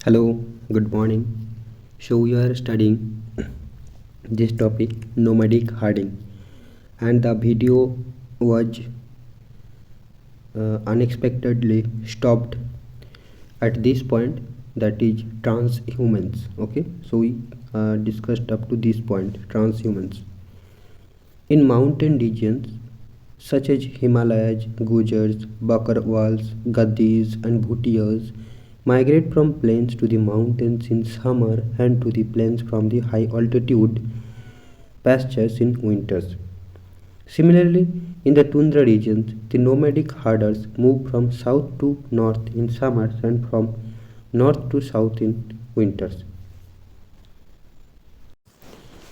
Hello, good morning. So we are studying this topic nomadic herding, and the video was unexpectedly stopped at this point, that is transhumans. Okay, so we discussed up to this point transhumans. In mountain regions such as Himalayas, Gujars, Bakarwals, Gaddis, and Bhutias migrate from plains to the mountains in summer and to the plains from the high altitude pastures in winters. Similarly, in the tundra regions, the nomadic herders move from south to north in summers and from north to south in winters.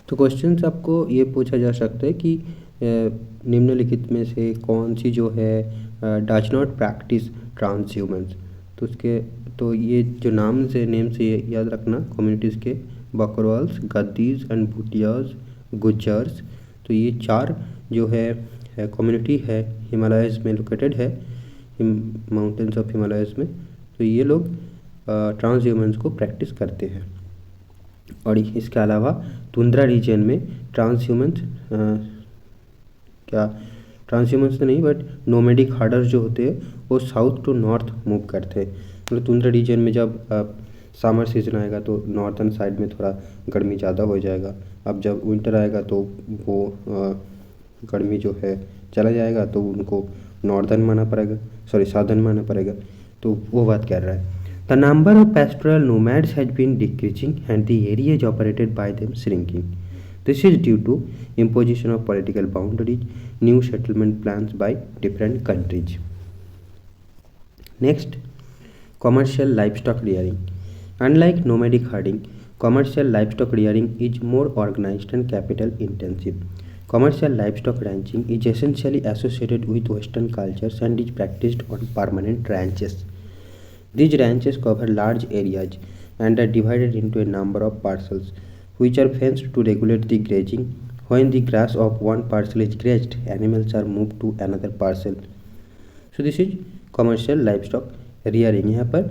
तो questions आपको ये पूछा जा सकता है कि निम्नलिखित में से कौन सी जो है डज नॉट प्रैक्टिस ट्रांसह्यूमेंस। तो ये जो नेम से याद रखना कम्युनिटीज़ के बकरवाल्स, गद्दीज एंड भूटियाज, गुज्जर्स। तो ये चार जो है कम्युनिटी है हिमालयस में लोकेटेड है, माउंटेन्स ऑफ हिमालयस में। तो ये लोग ट्रांसह्यूमेंस को प्रैक्टिस करते हैं। और इसके अलावा तुंद्रा रीजन में ट्रांसह्यूमन्स तो नहीं बट नोमैडिक हर्डर्स जो होते हैं वो साउथ टू नॉर्थ मूव करते हैं। मतलब तुंद्रा रीजन में जब समर सीजन आएगा तो नॉर्थन साइड में थोड़ा गर्मी ज़्यादा हो जाएगा। अब जब विंटर आएगा तो वो गर्मी जो है चला जाएगा, तो उनको साउदर्न मानना पड़ेगा। तो वो बात कर रहा है। The number of pastoral nomads has been decreasing and the areas operated by them shrinking. This is due to imposition of political boundaries, new settlement plans by different countries. Next, commercial livestock rearing. Unlike nomadic herding, commercial livestock rearing is more organized and capital intensive. Commercial livestock ranching is essentially associated with Western cultures and is practiced on permanent ranches. These ranches cover large areas and are divided into a number of parcels, which are fenced to regulate the grazing. When the grass of one parcel is grazed, animals are moved to another parcel. So this is commercial livestock rearing. यहाँ पर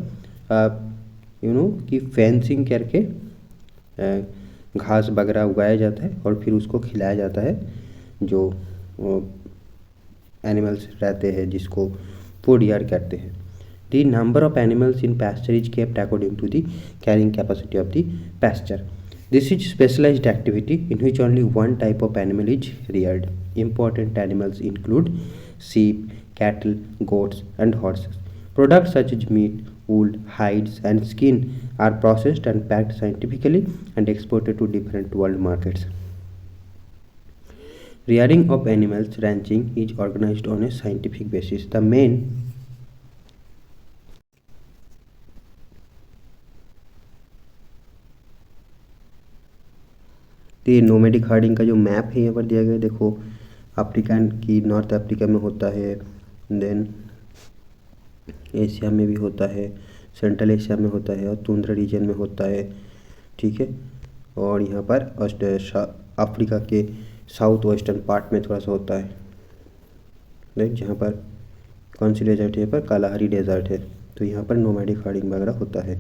कि fencing करके घास वगैरह उगाया जाता है और फिर उसको खिलाया जाता है जो एनिमल्स रहते हैं, जिसको फूड यार्ड कहते हैं। The number of animals in pasture is kept according to the carrying capacity of the pasture. This is specialized activity in which only one type of animal is reared. Important animals include sheep, cattle, goats, and horses. Products such as meat, wool, hides, and skin are processed and packed scientifically and exported to different world markets. Rearing of animals ranching is organized on a scientific basis. तो ये nomadic herding का जो map है यहाँ पर दिया गया है। देखो अफ्रीकन की नॉर्थ अफ्रीका में होता है, देन एशिया में भी होता है, सेंट्रल एशिया में होता है और तुंद्रा रीजन में होता है। ठीक है, और यहाँ पर अफ्रीका के साउथ वेस्टर्न पार्ट में थोड़ा सा होता है, राइट, जहाँ पर कौन सी डेजर्ट है, यहाँ पर कालाहारी डेजर्ट है। तो यहाँ पर नोमैडिक हर्डिंग वगैरह होता है।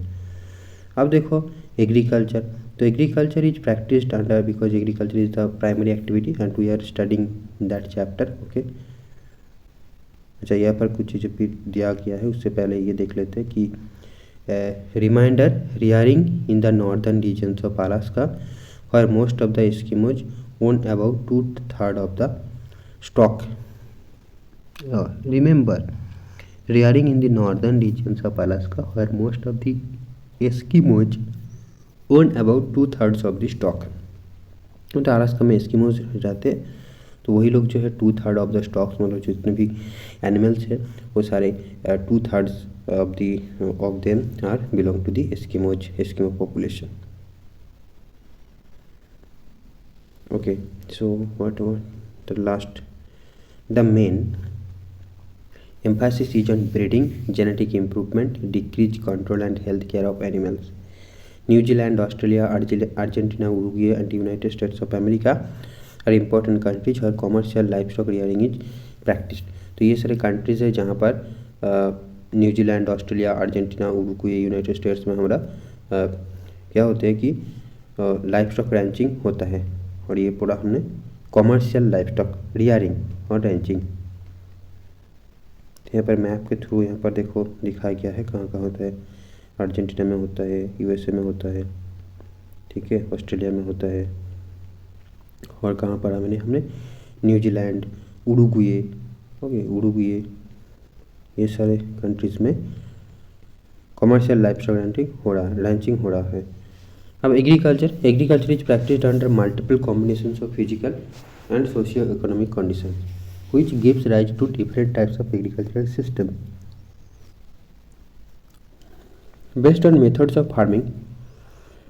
अब देखो एग्रीकल्चर, तो agriculture is practised under because agriculture is the primary activity and we are studying that chapter. Okay, अच्छा यहाँ पर कुछ चीज़ें भी दिया गया है, उससे पहले ये देख लेते हैं कि reindeer rearing in the northern regions of Alaska where most of the Eskimos own about 2/3 of the stock. Remember, rearing in the northern regions of Alaska where most of the Eskimos own about 2/3 of the stock. तो Alaska में Eskimos रहते हैं, तो वही लोग जो है 2/3 of the stocks, मतलब जितने भी एनिमल्स है वो सारे 2/3 of them are belong to the Eskimo population. Okay, so what the last, the main emphasis is on breeding, genetic improvement, decreased control and health care of animals. New Zealand, Australia, Argentina, Uruguay and United States of America are important countries where commercial livestock rearing is practiced. तो ये सारे countries है जहाँ पर New Zealand, Australia, Argentina, Uruguay, United states में हमारा क्या होते हैं कि लाइफ स्टॉक रैंचिंग होता है। और ये पूरा हमने कॉमर्शियल लाइफ स्टॉक रियरिंग और रैंचिंग यहाँ पर मैप के थ्रू यहाँ पर देखो दिखाया गया है कहाँ कहाँ होता है। अर्जेंटीना में होता है, यूएसए में होता है, ठीक है, ऑस्ट्रेलिया में होता है, और कहाँ पर हमने न्यूजीलैंड, उरुग्वे, ओके, उरुग्वे, ये सारे कंट्रीज़ में कॉमर्शियल लाइफ स्टॉक रैंचिंग हो रहा है। अब agriculture is practised under multiple combinations of physical and socio economic condition which gives rise to different types of agricultural system. Based on methods of farming,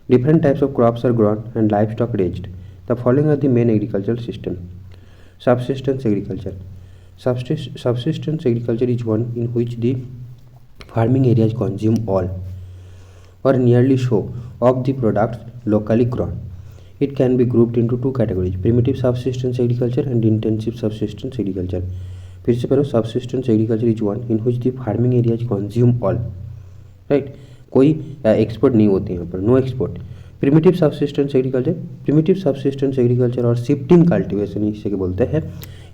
different types of crops are grown and livestock raised. The following are the main agricultural system. Subsistence agriculture. Subsistence agriculture is one in which the farming areas consume all or nearly so of the products locally grown. It can be grouped into two categories: primitive subsistence agriculture and intensive subsistence agriculture. फिर से पढ़ो, subsistence agriculture is one in which the farming areas consume all, right? कोई export नहीं होती यहाँ पर, no export. Primitive subsistence agriculture और shifting cultivation इसे बोलते हैं,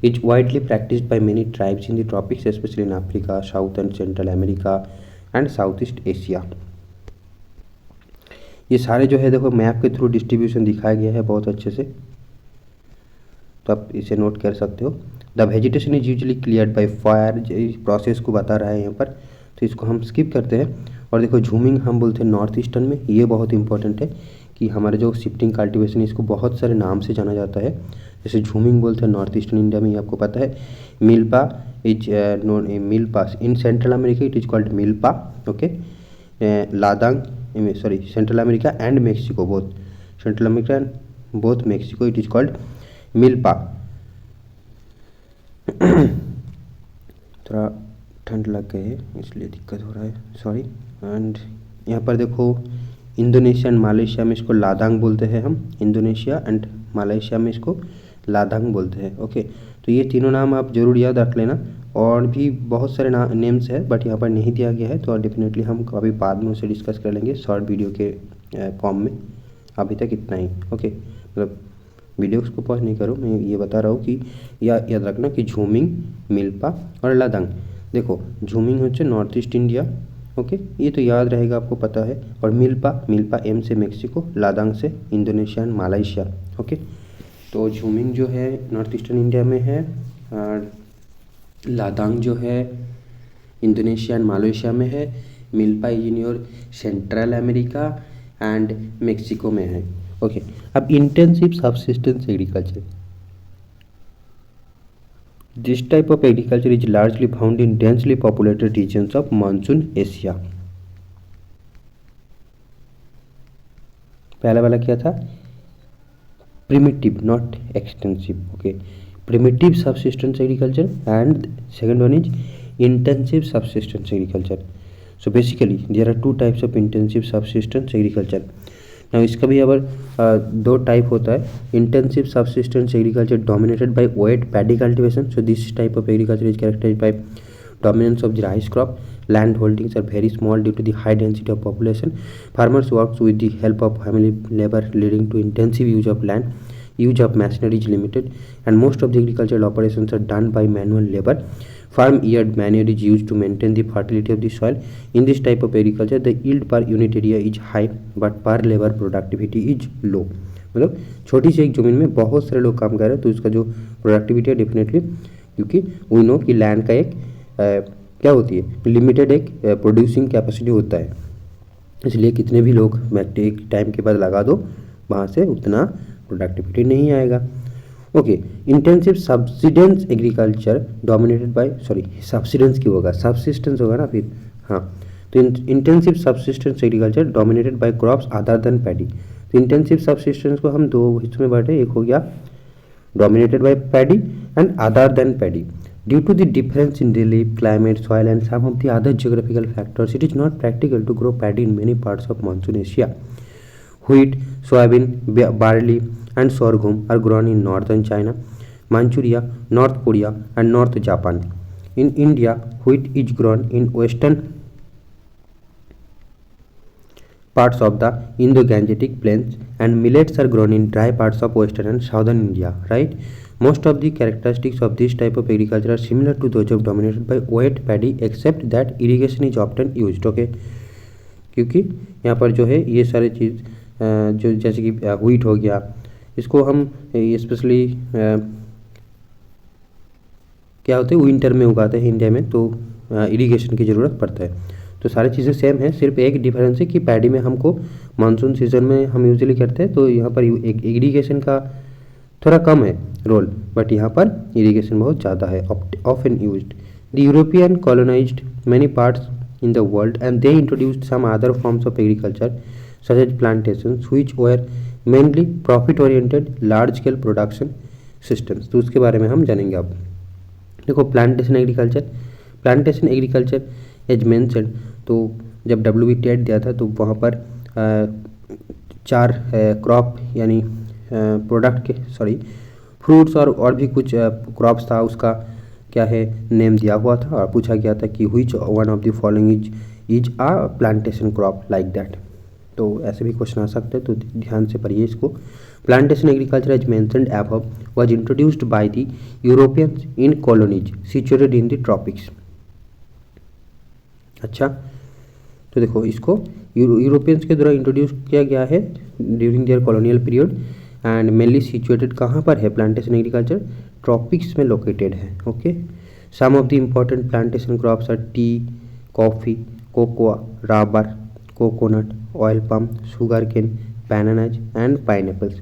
is widely practised by many tribes in the tropics, specially in Africa, South and Central America and South East Asia. ये सारे जो है देखो मैप के थ्रू डिस्ट्रीब्यूशन दिखाया गया है बहुत अच्छे से, तो आप इसे नोट कर सकते हो। The vegetation is usually cleared by fire, process को बता रहा है यहाँ पर, तो इसको हम स्किप करते हैं। और देखो झूमिंग हम बोलते हैं नॉर्थ ईस्टर्न में, ये बहुत इंपॉर्टेंट है कि हमारे जो शिफ्टिंग कल्टीवेशन इसको बहुत सारे नाम से जाना जाता है। जैसे झूमिंग बोलते हैं नॉर्थ ईस्टर्न इंडिया में, ये आपको पता है। Milpa is known milpa in central America, it is called milpa, okay. Ladang, sorry, central America and Mexico, both central America and both Mexico, it is called milpa. थोड़ा ठंड लग गई है इसलिए दिक्कत हो रहा है, सॉरी। एंड यहाँ पर देखो इंडोनेशिया एंड मालयशिया में इसको लादांग बोलते हैं हम, इंडोनेशिया एंड मालयशिया में इसको लादांग बोलते हैं, ओके। तो ये तीनों नाम आप जरूर याद रख लेना। और भी बहुत सारे नेम्स है बट यहाँ पर नहीं दिया गया है, तो डेफिनेटली हम कभी बाद में उसे डिस्कस कर लेंगे शॉर्ट वीडियो के फॉर्म में। अभी तक इतना ही, ओके। मतलब वीडियो को पॉज नहीं करो, मैं ये बता रहा हूँ कि याद रखना कि झूमिंग, मिल्पा और लादांग। देखो झूमिंग होচ্ছে नॉर्थ ईस्ट इंडिया, ओके, ये तो याद रहेगा, आपको पता है। और मिल्पा एम से मेक्सिको, लादांग से इंडोनेशिया एंड मालयशिया, ओके। तो झूमिंग जो है नॉर्थ ईस्टर्न इंडिया में है, और लादांग जो है इंडोनेशिया एंड मालयशिया में है, milpa is in your Central America and Mexico में है, ओके। अब intensive subsistence agriculture, this type of agriculture is largely found in densely populated regions of monsoon Asia. पहला वाला क्या था? Primitive not extensive, okay, primitive subsistence agriculture, and second one is intensive subsistence agriculture. So basically there are two types of intensive subsistence agriculture. Now इसका भी अगर दो type होता है। Intensive subsistence agriculture dominated by wet paddy cultivation, so this type of agriculture is characterised by dominance of the rice crop. Land holdings are very small due to the high density of population. Farmers works with the help of family labor, leading to intensive use of land. Use of machinery is limited, and most of the agricultural operations are done by manual labor. Farm yield manure is used to maintain the fertility of the soil. In this type of agriculture, the yield per unit area is high, but per labor productivity is low. मतलब छोटी सी एक ज़मीन में बहुत सारे लोग काम कर रहे हैं, तो इसका जो प्रोडक्टिविटी है डेफिनेटली, क्योंकि वी नो कि लैंड का एक क्या होती है, लिमिटेड एक प्रोड्यूसिंग कैपेसिटी होता है, इसलिए कितने भी लोग एक टाइम के बाद लगा दो वहाँ से उतना प्रोडक्टिविटी नहीं आएगा, okay. Intensive subsidence agriculture dominated bye, sorry subsidence क्यों होगा, सब्सिस्टेंस होगा ना फिर, हाँ। तो intensive subsistence agriculture dominated bye crops other than paddy. तो इंटेंसिव सब्सिस्टेंस को हम दो हिस्सों में बांटे, एक हो गया dominated by paddy and other than paddy. Due to the difference in relief, climate, soil and some of the other geographical factors, it is not practical to grow paddy in many parts of monsoon Asia. Wheat, soybean, barley and sorghum are grown in northern China, Manchuria, North Korea and North Japan. In India wheat is grown in western parts of the Indo-Gangetic plains and millets are grown in dry parts of western and southern India, right? Most of the characteristics of this type of agriculture are similar to those of dominated by wet paddy except that irrigation is often used, okay? क्योंकि यहाँ पर जो है ये सारी चीज़ जो जैसे कि व्हीट हो गया, इसको हम स्पेशली क्या होते हैं विंटर में उगाते हैं इंडिया में, तो इरिगेशन की ज़रूरत पड़ता है। तो सारी चीज़ें सेम है, सिर्फ एक डिफरेंस है कि पैडी में हमको मानसून सीजन में हम यूजुअली करते हैं, तो यहाँ पर इरिगेशन का थोड़ा कम है रोल, बट यहाँ पर इरिगेशन बहुत ज़्यादा है, often used. The European colonised many parts in the world and they introduced some other forms of agriculture such as plantations which were mainly profit oriented large scale production systems। तो उसके बारे में हम जानेंगे। अब देखो प्लांटेशन एग्रीकल्चर एज मेंशन्ड, तो जब WTI दिया था तो वहाँ पर 4 क्रॉप यानी प्रोडक्ट के फ्रूट्स और भी कुछ क्रॉप्स था, उसका क्या है नेम दिया हुआ था और पूछा गया था कि which one of the following is a plantation crop like that. तो ऐसे भी क्वेश्चन आ सकते हैं, तो ध्यान से पढ़िए इसको। Plantation agriculture as mentioned above was introduced by the Europeans in colonies situated in the tropics. अच्छा, तो देखो इसको यूरोपियंस के द्वारा इंट्रोड्यूस किया गया है during there colonial period and mainly situated कहाँ पर है प्लांटेशन एग्रीकल्चर, ट्रॉपिक्स में लोकेटेड है, okay. Some of the important plantation crops are tea, coffee, cocoa, rubber, coconut, oil palm, sugar cane, bananas and pineapples.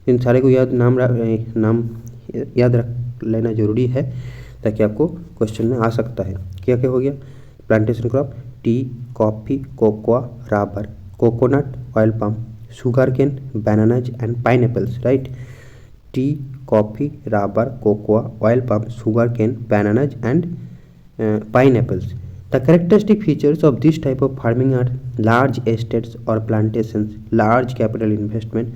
इन सारे को नाम याद रख लेना जरूरी है ताकि आपको क्वेश्चन में आ सकता है। क्या क्या हो गया plantation crop, tea, coffee, cocoa, rubber, coconut, oil palm, sugar cane, bananas and pineapples, right. Tea, coffee, rubber, cocoa, oil palm, sugar cane, bananas and pineapples. The characteristic features of this type of farming are large estates or plantations, large capital investment,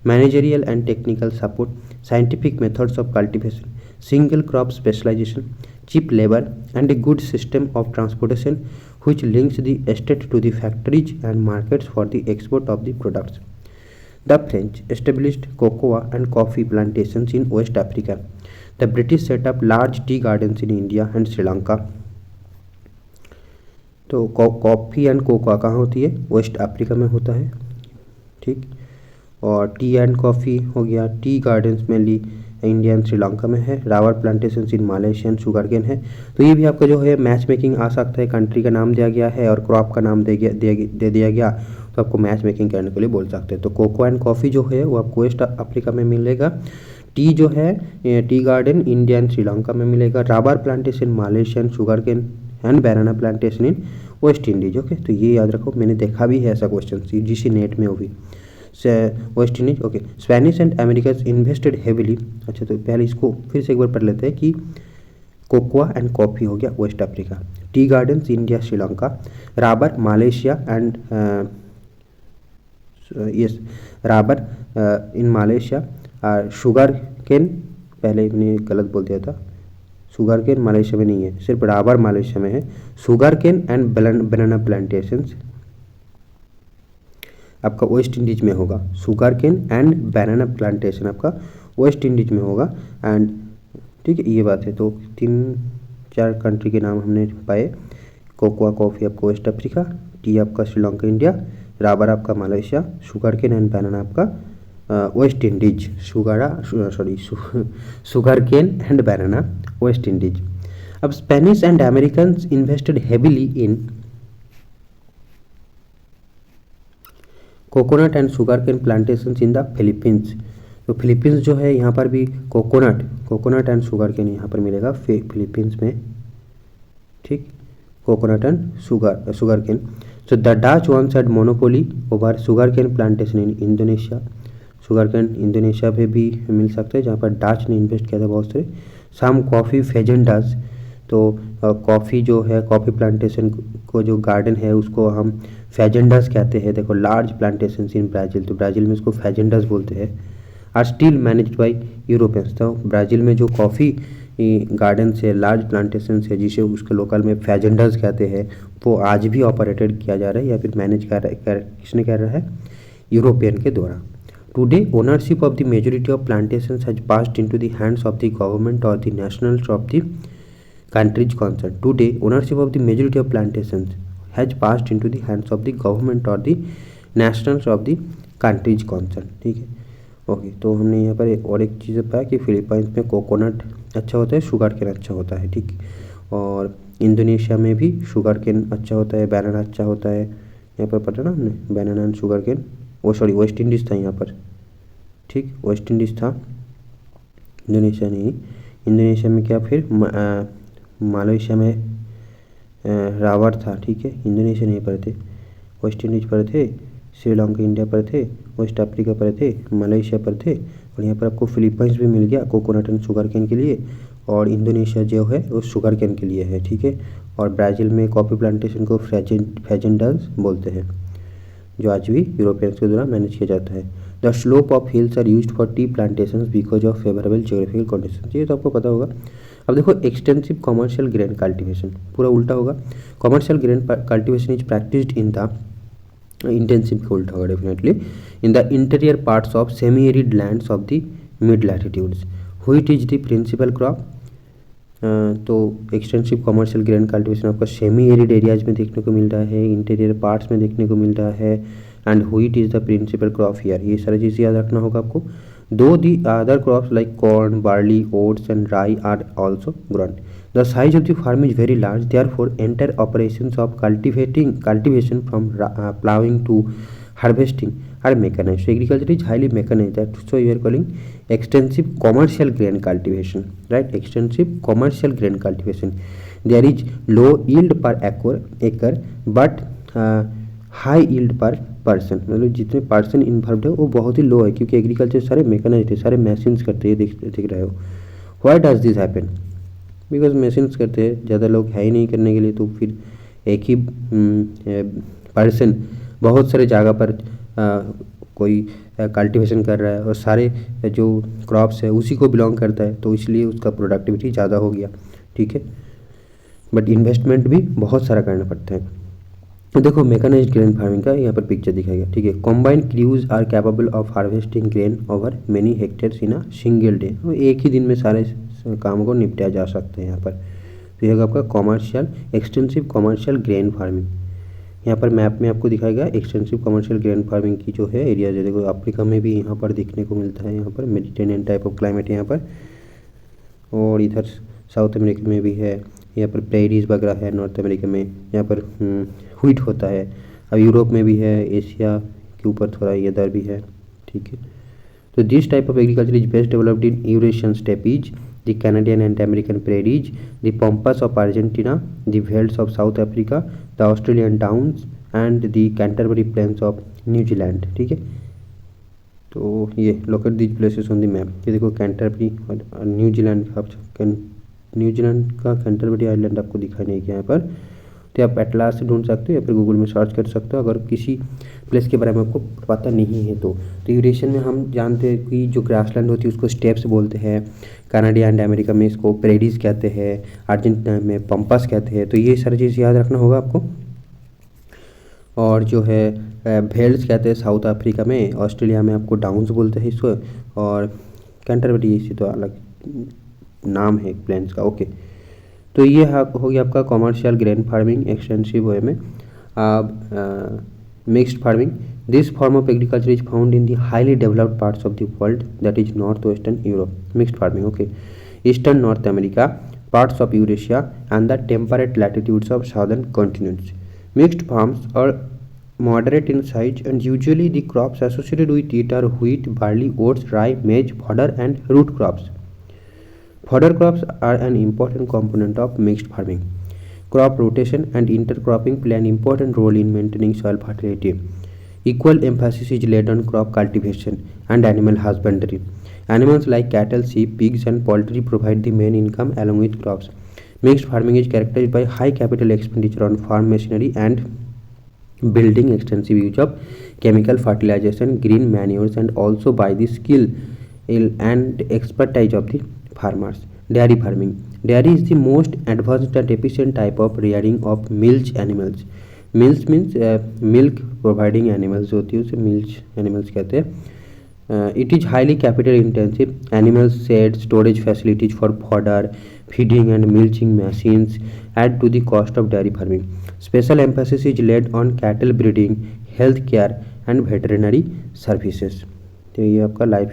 managerial and technical support, scientific methods of cultivation, single crop specialization, cheap labor and a good system of transportation which links the estate to the factories and markets for the export of the products. The French established cocoa and coffee plantations in West Africa. The British set up large tea gardens in India and Sri Lanka. तो coffee and cocoa कहाँ होती है, waste Africa में होता है, ठीक। और T and coffee हो गया, tea gardens mainly India and Sri Lanka में है, rubber plantation in Malaysia and sugar cane है। तो ये भी आपका जो है मैच मेकिंग आ सकता है, कंट्री का नाम दिया गया है और क्रॉप का नाम दे दिया गया, तो आपको मैच मेकिंग करने के लिए बोल सकते हैं। तो कोको एंड कॉफ़ी जो है वो आपको वेस्ट अफ्रीका में मिलेगा, टी जो है tea garden India and Sri Lanka में मिलेगा, rubber plantation Malaysia and sugar cane and banana plantation in West Indies, okay. तो ये याद रखो, मैंने देखा भी है ऐसा क्वेश्चन GC नेट में, वो भी waste Indies, okay. Spanish and American invested heavily. अच्छा, तो पहले इसको फिर से एक बार पढ़ लेते हैं कि कोकोआ एंड कॉफ़ी हो गया West Africa, tea gardens India Sri Lanka, rubber Malaysia and yes rubber in Malaysia, sugar cane, पहले मैंने गलत बोल दिया था, शुगर केन मालयशिया में नहीं है, सिर्फ रबर मालयशिया में है, sugar cane and banana plantations आपका वेस्ट इंडीज में होगा, sugar cane and banana plantation आपका वेस्ट इंडीज में होगा एंड ठीक है, ये बात है। तो 3-4 कंट्री के नाम हमने पाए, कोकोआ कॉफ़ी आपका वेस्ट अफ्रीका, टी आपका श्रीलंका इंडिया, रबर आपका मालयशिया, शुगर केन एंड बनाना आपका West Indies, sugar cane and banana West Indies. अब Spanish and American invested heavily in coconut and sugar cane plantation in the Philippines. तो Philippines जो है यहाँ पर भी कोकोनट एंड शुगर केन यहाँ पर मिलेगा फिलीपींस में, ठीक, coconut and sugar cane. So the Dutch once had monopoly over sugar cane plantation in Indonesia. Sugar cane Indonesia पे भी मिल सकते हैं जहाँ पर डच ने इन्वेस्ट किया था बहुत सारे। सम कॉफ़ी फेजेंडास, तो कॉफ़ी जो है कॉफ़ी प्लांटेशन को जो गार्डन है उसको हम फेजेंडास कहते हैं। देखो लार्ज प्लांटेशन इन ब्राज़ील, तो ब्राज़ील में इसको फेजेंडास बोलते हैं। Are still managed by Europeans. तो ब्राज़ील में जो कॉफ़ी गार्डन से, लार्ज प्लांटेशन से, जिसे उसके लोकल में फैजेंडर्स कहते हैं, वो आज भी ऑपरेटेड किया जा रहा है या फिर मैनेज किसने कर रहा है, यूरोपियन के द्वारा। Today ownership of the majority of plantation has passed into the hands of the government और the nationals of the countries concerned. Today, ownership of the majority of plantations has passed into the hands of the government or the nationals of the countries concerned. ठीक है, okay. तो हमने यहाँ पर और एक चीज़ पाया कि फिलीपाइंस में कोकोनट अच्छा होता है, शुगर केन अच्छा होता है, ठीक। और इंडोनेशिया में भी शुगर केन अच्छा होता है, बनाना अच्छा होता है। यहाँ पर पढ़ा ना हमने, बनाना एंड शुगर केन, वो सॉरी वेस्ट इंडीज़ था यहाँ पर, ठीक, वेस्ट इंडीज़ था, इंडोनेशिया नहीं। इंडोनेशिया में क्या, फिर मलेशिया में रावर था, ठीक है। इंडोनेशिया नहीं पर थे, वेस्ट इंडीज़ पर थे, श्रीलंका इंडिया पर थे, वेस्ट अफ्रीका पर थे, मलेशिया पर थे, और यहाँ पर आपको फिलीपाइंस भी मिल गया कोकोनट एंड शुगर केन के लिए, और इंडोनेशिया जो है वो शुगर केन के लिए है, ठीक है। और ब्राज़ील में कॉफ़ी प्लांटेशन को फैजेंडर्स बोलते हैं, जो आज भी यूरोपियंस के द्वारा मैनेज किया जाता है। The slope of hills are used for tea plantation because of favourable geographical condition, ये तो आपको पता होगा। अब देखो, एक्सटेंसिव कॉमर्शियल ग्रेन कल्टीवेशन पूरा उल्टा होगा। Commercial grain cultivation is practised in the intensive का उल्टा होगा definitely, in the interior parts of semi arid lands of the mid latitudes. Which is the principal crop. तो एक्सटेंसिव कॉमर्शियल ग्रेन कल्टीवेशन आपका semi arid areas में देखने को मिल रहा है, इंटीरियर पार्ट्स में देखने को मिल रहा है, and wheat is the principal crop here. ये सारी चीज़ याद रखना होगा आपको। Though the other crops like corn, barley, oats and rye are also grown. The size of the farm is very large, therefore entire operations of cultivation from plowing to harvesting are mechanized. So agriculture is highly mechanized. That's why we are calling extensive commercial grain cultivation, right? Extensive commercial grain cultivation. There is low yield per acre, but high yield पर person, मतलब जितने person involve है वो बहुत ही लो है, क्योंकि agriculture सारे mechanised है, सारे मशीन्स करते हैं, देख रहे हो। Why does this happen, because machines करते हैं, ज़्यादा लोग है ही नहीं करने के लिए, तो फिर एक ही पर्सन बहुत सारे जगह पर कोई कल्टीवेशन कर रहा है, और सारे जो क्रॉप्स है उसी को बिलोंग करता है, तो इसलिए उसका प्रोडक्टिविटी ज़्यादा हो गया, ठीक है। बट इन्वेस्टमेंट भी बहुत सारा करना पड़ता है। तो देखो, मैकेनाइज्ड ग्रेन फार्मिंग का यहाँ पर पिक्चर दिखाया गया, ठीक है। Combined crews are capable of harvesting grain over many hectares in a single day. एक ही दिन में सारे काम को निपटाया जा सकते हैं यहाँ पर। तो यह आपका commercial extensive commercial grain farming, यहाँ पर मैप में आपको दिखाया गया एक्सटेंसिव कॉमर्शियल ग्रेन फार्मिंग की जो है एरिया, जो देखो अफ्रीका में भी यहाँ पर देखने को मिलता है, यहाँ पर मेडिटेरेनियन टाइप ऑफ क्लाइमेट यहाँ पर, और इधर साउथ अमेरिका में भी है, यहाँ पर प्रेरीज वगैरह है नॉर्थ अमेरिका में, यहाँ पर व्हीट होता है। अब यूरोप में भी है, एशिया के ऊपर थोड़ा इधर भी है, ठीक है। तो this type of agriculture is best developed in Eurasian steppes, the Canadian and American prairies, the pampas of Argentina, the velds of south Africa, the Australian downs and the Canterbury plains of New Zealand, ठीक है। तो ये locate these places on the map, ये देखो Canterbury और New Zealand का Canterbury island आपको दिखाई नहीं किया यहाँ पर, तो आप एटलास से ढूंढ सकते हो या फिर गूगल में सर्च कर सकते हो, अगर किसी प्लेस के बारे में आपको पता नहीं है तो। यूरेशियन में हम जानते हैं कि जो ग्रासलैंड होती है उसको स्टेप्स बोलते हैं, कनाडा एंड अमेरिका में इसको प्रेरीज कहते हैं, अर्जेंटीना में पम्पास कहते हैं, तो ये सारी चीज़ याद रखना होगा आपको। और जो है वेल्ड्स कहते हैं साउथ अफ्रीका में, ऑस्ट्रेलिया में आपको डाउन्स बोलते हैं इसको, और कैंटरबरी इसी तो अलग नाम है प्लेन्स का, ओके। तो ये हो गया आपका commercial grain farming extensive way में। अब mixed farming, this form of agriculture is found in the highly developed parts of the world, that is north western Europe. Mixed farming, okay, eastern North America, parts of Eurasia and the temperate latitudes of southern continents. Mixed farms are moderate in size and usually the crops associated with it are wheat, barley, oats, rye, maize, fodder and root crops. Fodder crops are an important component of mixed farming. Crop rotation and intercropping play an important role in maintaining soil fertility. Equal emphasis is laid on crop cultivation and animal husbandry. Animals like cattle, sheep, pigs and poultry provide the main income along with crops. Mixed farming is characterized by high capital expenditure on farm machinery and building, extensive use of chemical fertilization, green manures and also by the skill and expertise of the farmers. Dairy farming. Dairy is the most advanced and efficient type of rearing of milch animals. Milch means milk providing animals जो होती है उसे milch animals कहते हैं. It is highly capital intensive. Animals shed, storage facilities for fodder, feeding and milking machines add to the cost of dairy farming. Special emphasis is laid on cattle breeding, health care and veterinary services. तो ये आपका life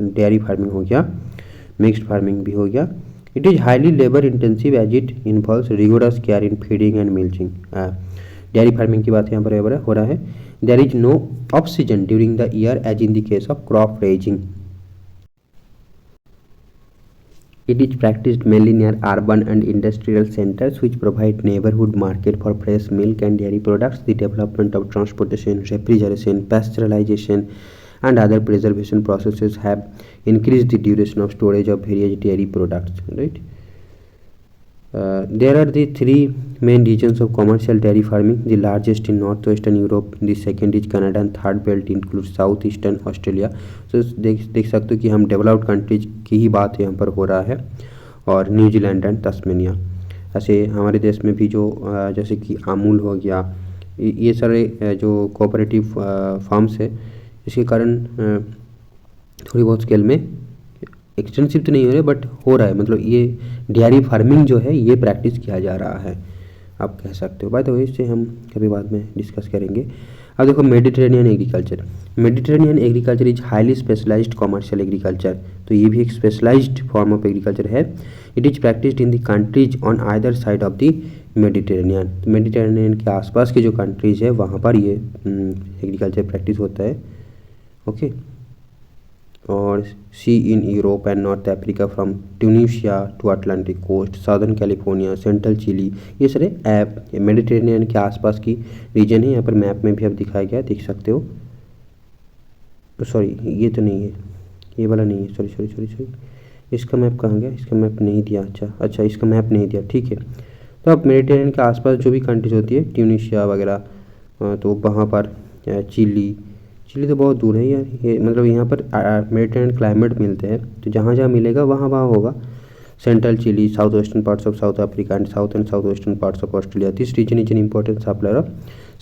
dairy farming हो गया. Mixed farming भी हो गया. It is highly labour intensive as it involves rigorous care in feeding and milching. Dairy farming की बात यहाँ पर हो रहा है. There is no off season during the year as in the case of crop raising. It is practiced mainly near urban and industrial centers which provide neighborhood market for fresh milk and dairy products. The development of transportation, refrigeration, pasteurization and other preservation processes have increased the duration of storage of various dairy products. Right? There are the three main regions of commercial dairy farming. The largest in northwestern Europe, the second is Canada and third belt includes southeastern Australia. So देख सकते हो कि हम developed countries की ही बात यहाँ पर हो रहा है और न्यूजीलैंड एंड तस्मेनिया. ऐसे हमारे देश में भी जो जैसे कि अमूल हो गया, ये सारे जो कोऑपरेटिव फार्म्स है इसके कारण थोड़ी बहुत स्केल में एक्सटेंसिव तो नहीं हो रहे बट हो रहा है. मतलब ये डेयरी फार्मिंग जो है ये प्रैक्टिस किया जा रहा है आप कह सकते हो. बाय द वे इससे हम कभी बाद में डिस्कस करेंगे. अब देखो Mediterranean agriculture. Mediterranean agriculture is highly specialised commercial agriculture. तो ये भी एक स्पेशलाइज्ड फॉर्म ऑफ एग्रीकल्चर है. It is practised in the countries on either side of the Mediterranean. तो मेडिटेरेनियन के आसपास के जो कंट्रीज है वहाँ पर ये एग्रीकल्चर प्रैक्टिस होता है. ओके. और see in Europe and North Africa from Tunisia to Atlantic coast, southern California, central Chile, ये सारे मेडिटेरेनियन के आसपास की रीजन है. यहाँ पर मैप में भी अब दिखाया गया देख सकते हो. सॉरी ये तो नहीं है, ये वाला नहीं है. सॉरी इसका मैप कहाँ गया? इसका मैप नहीं दिया. अच्छा इसका मैप नहीं दिया. ठीक है. तो अब मेडिटेरेनियन के आसपास जो भी कंट्रीज होती है ट्यूनीशिया वगैरह, तो वहाँ पर चिली तो बहुत दूर है यार. ये मतलब यहाँ पर मेडिटेरेनियन क्लाइमेट मिलते हैं तो जहाँ जहाँ मिलेगा वहाँ होगा. Central Chile, south western parts of south Africa and south western parts of Australia. This region is an important supplier of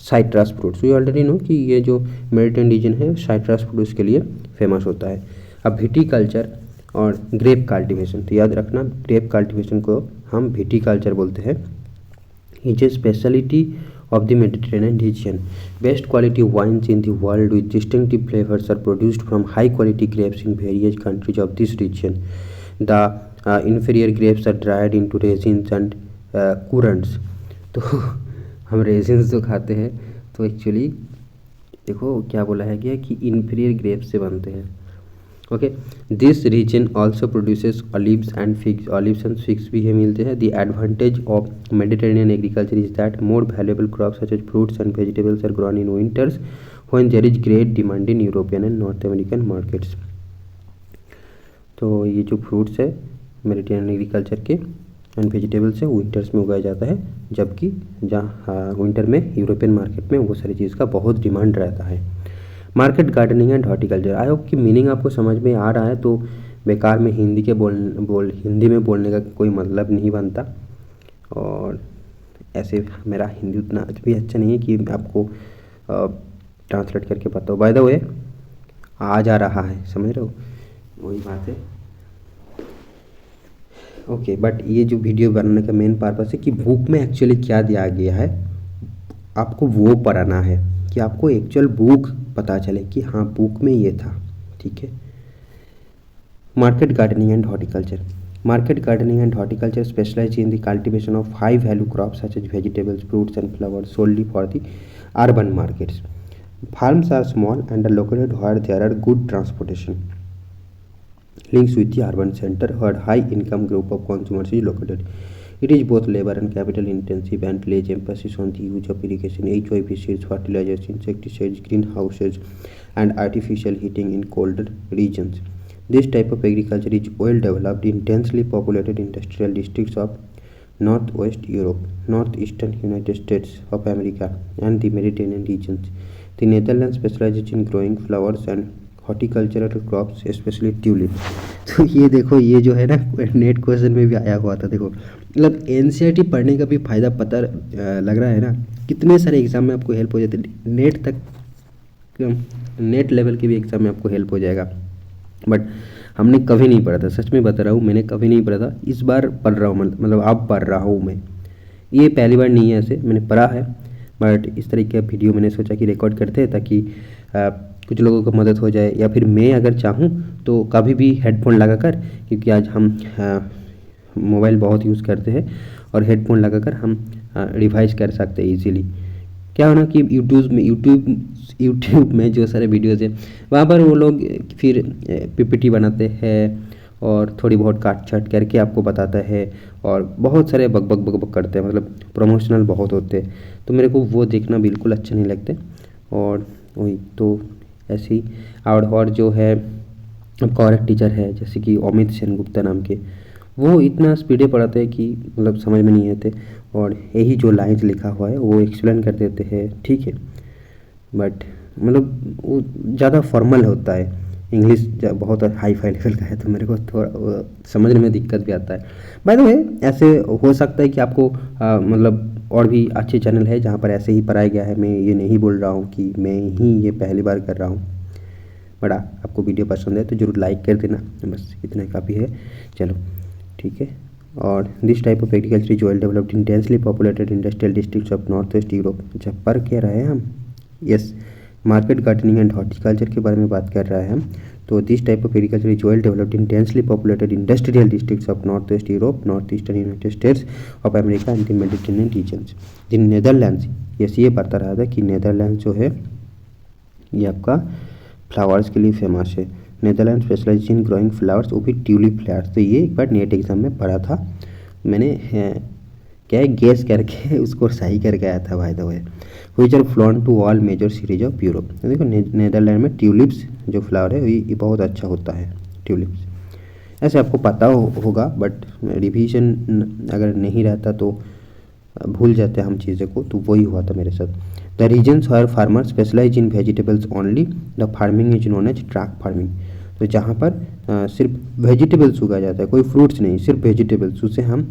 citrus fruits. You already know कि ये जो मेडिटेरेनियन रीजन है साइट्रस फ्रूट्स के लिए फेमस होता है. अब विटीकल्चर और ग्रेप कल्टिवेशन. तो याद रखना ग्रेप कल्टिवेशन को हम विटीकल्चर बोलते हैं. Is a speciality of the Mediterranean region. Best quality wines in the world with distinctive flavors are produced from high quality grapes in various countries of this region. The inferior grapes are dried into resins and currants. तो हम resins जो खाते हैं तो actually देखो क्या बोला है गया कि इन्फीरियर ग्रेप्स से बनते हैं. Okay. This region also produces olives and figs. Olives and figs भी ये मिलते हैं. The advantage of Mediterranean agriculture is that more valuable crops such as fruits and vegetables are grown in winters when there is great demand in European and North American markets. तो ये जो fruits है Mediterranean agriculture के and vegetables है winters में उगाया जाता है, जबकि जहाँ विंटर में यूरोपियन मार्केट में वो सारी चीज़ का बहुत डिमांड रहता है. Market gardening and horticulture. I hope कि मीनिंग आपको समझ में आ रहा है. तो बेकार में हिंदी में बोलने का कोई मतलब नहीं बनता. और ऐसे मेरा हिंदी उतना भी अच्छा नहीं है कि आपको ट्रांसलेट करके पता हो. बाय द वे आ जा रहा है, समझ रहे हो, वही बात है. ओके. बट ये जो वीडियो बनाने का मेन पर्पस है कि बुक में एक्चुअली क्या दिया गया है आपको वो पढ़ना है, कि आपको एक्चुअल बुक पता चले कि हाँ बुक में ये था. ठीक है. Market gardening and horticulture. Market gardening and horticulture specialize in the cultivation of high value crops such as vegetables, fruits and flowers solely for the urban markets. Farms are small and are located where there are good transportation links with the urban center where high income group of consumers is located. It is both labor and capital intensive and lays emphasis on the use of irrigation, herbicides, fertilizers, insecticides, greenhouses and artificial heating in colder regions. This type of agriculture is well developed in densely populated industrial districts of Northwest Europe, Northeastern United States of America and the Mediterranean regions. The Netherlands specializes in growing flowers and horticultural crops specially tulip. तो ये देखो, ये जो है ना net question में भी आया हुआ था। देखो मतलब एनसीईआरटी पढ़ने का भी फ़ायदा पता लग रहा है ना, कितने सारे एग्जाम में आपको हेल्प हो जाते हैं। नेट तक, नेट लेवल के भी एग्ज़ाम में आपको हेल्प हो जाएगा। बट हमने कभी नहीं पढ़ा था, सच में बता रहा हूँ, मैंने कभी नहीं पढ़ा था। इस बार पढ़ रहा हूँ, मतलब अब पढ़ रहा हूँ मैं। ये पहली बार नहीं है, ऐसे मैंने पढ़ा है, बट इस तरीके का वीडियो मैंने सोचा कि रिकॉर्ड करते हैं ताकि कुछ लोगों को मदद हो जाए, या फिर मैं अगर चाहूँ तो कभी भी हेडफोन लगाकर, क्योंकि आज हम मोबाइल बहुत यूज़ करते हैं और हेडफोन लगाकर हम रिवाइज कर सकते हैं इजीली। क्या होना कि यूट्यूब में जो सारे वीडियोज़ हैं वहाँ पर वो लोग फिर पीपीटी बनाते हैं और थोड़ी बहुत काट छाट करके आपको बताता है, और बहुत सारे बक बक बक बक करते हैं, मतलब प्रमोशनल बहुत होते हैं। तो मेरे को वो देखना बिल्कुल अच्छा नहीं लगते। और वही तो ऐसे ही और जो है आपका और एक टीचर है जैसे कि अमित सेनगुप्ता नाम के, वो इतना स्पीडे पढ़ाते हैं कि मतलब समझ में नहीं आते, और यही जो लाइन्स लिखा हुआ है वो एक्सप्लेन कर देते हैं, ठीक है। बट मतलब वो ज़्यादा फॉर्मल होता है, इंग्लिश बहुत हाई फाई लेवल का है, तो मेरे को थोड़ा समझने में दिक्कत भी आता है। बाय द वे ऐसे हो सकता है कि आपको मतलब और भी अच्छे चैनल है जहाँ पर ऐसे ही पढ़ाया गया है। मैं ये नहीं बोल रहा हूँ कि मैं ही ये पहली बार कर रहा हूँ। बड़ा आपको वीडियो पसंद है तो ज़रूर लाइक कर देना, बस इतना काफ़ी है। चलो ठीक है। और this type of agriculture is well developed in densely populated industrial districts of north west Europe. अच्छा, पर क्या रहे हैं हम, yes, market gardening and horticulture के बारे में बात कर रहे हैं हम। तो this type of agriculture is well developed in densely populated industrial districts of north west Europe, north eastern United States of America and the Mediterranean regions. The Netherlands, yes ये बता रहा था कि नेदरलैंड जो है ये आपका फ्लावर्स के लिए फेमस है। Netherland specialise in growing flowers, वो भी ट्यूलिप फ्लावर्स। तो ये एक बार नेट एग्जाम में पढ़ा था मैंने, क्या है गेस करके उसको सही करके आया था by the way. Which are flown to all major series of Europe. देखो नेदरलैंड में ट्यूलिप्स जो फ्लावर है ये बहुत अच्छा होता है, ट्यूलिप्स। ऐसे आपको पता होगा, बट रिवीजन अगर नहीं रहता तो भूल जाते हैं हम चीज़ों को, तो वही हुआ था मेरे साथ। The regions where farmer specialise in vegetables only, the farming is known as track farming. तो जहाँ पर सिर्फ वेजिटेबल्स उगाया जाता है, कोई फ्रूट्स नहीं, सिर्फ वेजिटेबल्स, उसे हम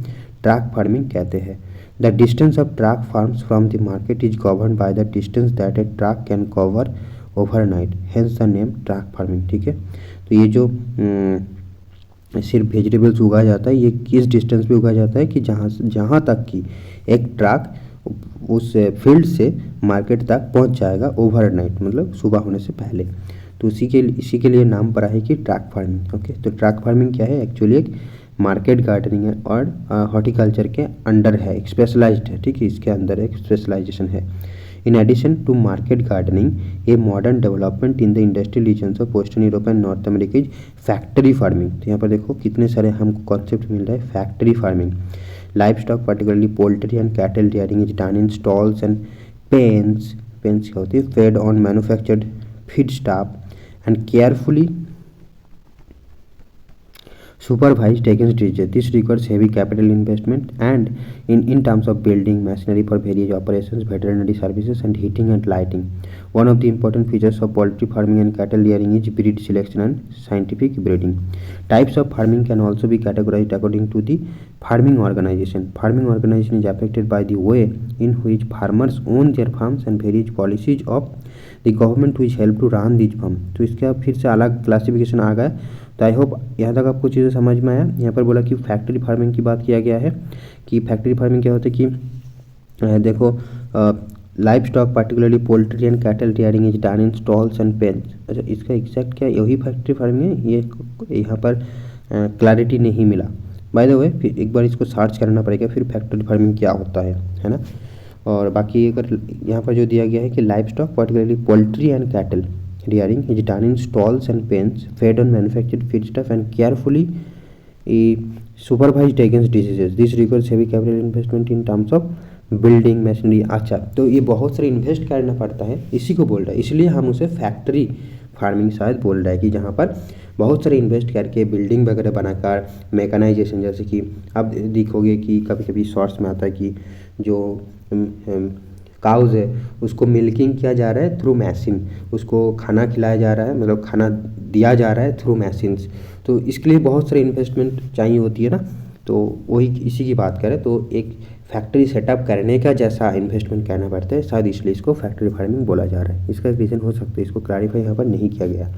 ट्रैक फार्मिंग कहते हैं। The distance of track farms from the market is govern by the distance that A track can cover overnight, hence the name track farming, ठीक है। तो ये जो सिर्फ वेजिटेबल्स उगाया जाता है, ये किस डिस्टेंस पे उगाया जाता है कि जहाँ तक कि एक ट्रक उस फील्ड से मार्केट तक पहुंच जाएगा ओवरनाइट, मतलब सुबह होने से पहले। तो इसी के लिए नाम पड़ा है कि ट्रक फार्मिंग। ओके, तो ट्रक फार्मिंग क्या है, एक्चुअली एक मार्केट गार्डनिंग है और हॉर्टिकल्चर के अंडर है, एक स्पेशलाइज्ड है, ठीक है, इसके अंदर एक स्पेशलाइजेशन है। In addition to market gardening, a modern development in the industrial regions of Western Europe and North America is factory farming। तो यहाँ पर देखो कितने सारे हमको कॉन्सेप्ट मिल रहा है। Factory farming, live stock particularly poultry and cattle rearing is done in stalls and pens क्या होती है, fed on manufactured feed stuff and carefully supervised taken disease. This requires heavy capital investment and in terms of building machinery for various operations, veterinary services and heating and lighting. One of the important features of poultry farming and cattle rearing is breed selection and scientific breeding. Types of farming can also be categorized according to the farming organization. Farming organization is affected by the way in which farmers own their farms and various policies of the government which help to run these farms. तो इसका फिर से अलग classification आ गया। तो I hope यहाँ तक आपको चीज़ें समझ में आया। यहाँ पर बोला कि फैक्ट्री फार्मिंग की बात किया गया है कि फैक्ट्री फार्मिंग क्या होता है कि देखो live stock particularly poultry and cattle rearing is done in stalls and pains. अच्छा, इसका एग्जैक्ट क्या यही फैक्ट्री फार्मिंग है, ये यहाँ पर क्लैरिटी नहीं मिला। बाय द वे फिर एक बार इसको सर्च करना पड़ेगा फिर फैक्ट्री फार्मिंग क्या होता है ना। और बाकी अगर यहाँ पर जो दिया गया है कि live stock particularly poultry and cattle rearing is done in stalls and pens, fed on manufactured feedstuff and carefully supervised against diseases. This requires heavy capital investment in terms of building machinery। अच्छा, तो ये बहुत सारे invest करना पड़ता है, इसी को बोल रहा है, इसलिए हम उसे फैक्ट्री फार्मिंग शायद बोल रहा है कि जहाँ पर बहुत सारे इन्वेस्ट करके बिल्डिंग वगैरह बनाकर मैकेनाइजेशन, जैसे कि आप देखोगे कि कभी कभी शॉर्ट्स में आता है कि जो काउज है उसको मिल्किंग किया जा रहा है थ्रू मशीन, उसको खाना खिलाया जा रहा है, मतलब खाना दिया जा रहा है थ्रू मशीन्स। तो इसके लिए बहुत सारी इन्वेस्टमेंट चाहिए होती है ना, तो वही इसी की बात करें तो एक फैक्ट्री सेटअप करने का जैसा इन्वेस्टमेंट करना पड़ता है, शायद इसलिए इसको फैक्ट्री फार्मिंग बोला जा रहा है। इसका एक रीज़न हो सकता है, इसको क्लैरिफाई यहाँ पर नहीं किया गया।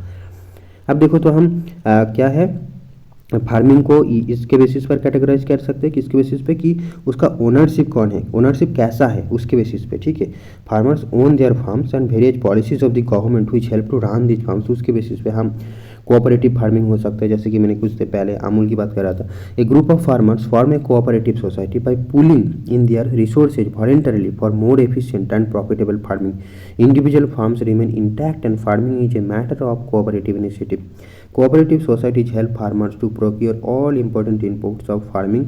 अब देखो तो हम क्या है फार्मिंग को इसके बेसिस पर कैटेगराइज कर सकते हैं, किसके बेसिस पे कि उसका ओनरशिप कौन है, ओनरशिप कैसा है उसके बेसिस पे, ठीक है। Farmers own their farms and various policies of the government which help to run this farms, उसके बेसिस पे हम कोऑपरेटिव फार्मिंग हो सकता है। जैसे कि मैंने कुछ देर पहले अमूल की बात कर रहा था, a group of farmers form a cooperative society by pooling in their resources voluntarily for more efficient and profitable farming. Individual farms remain intact and farming is a matter of cooperative initiative. Cooperative societies help farmers to procure all important inputs of farming,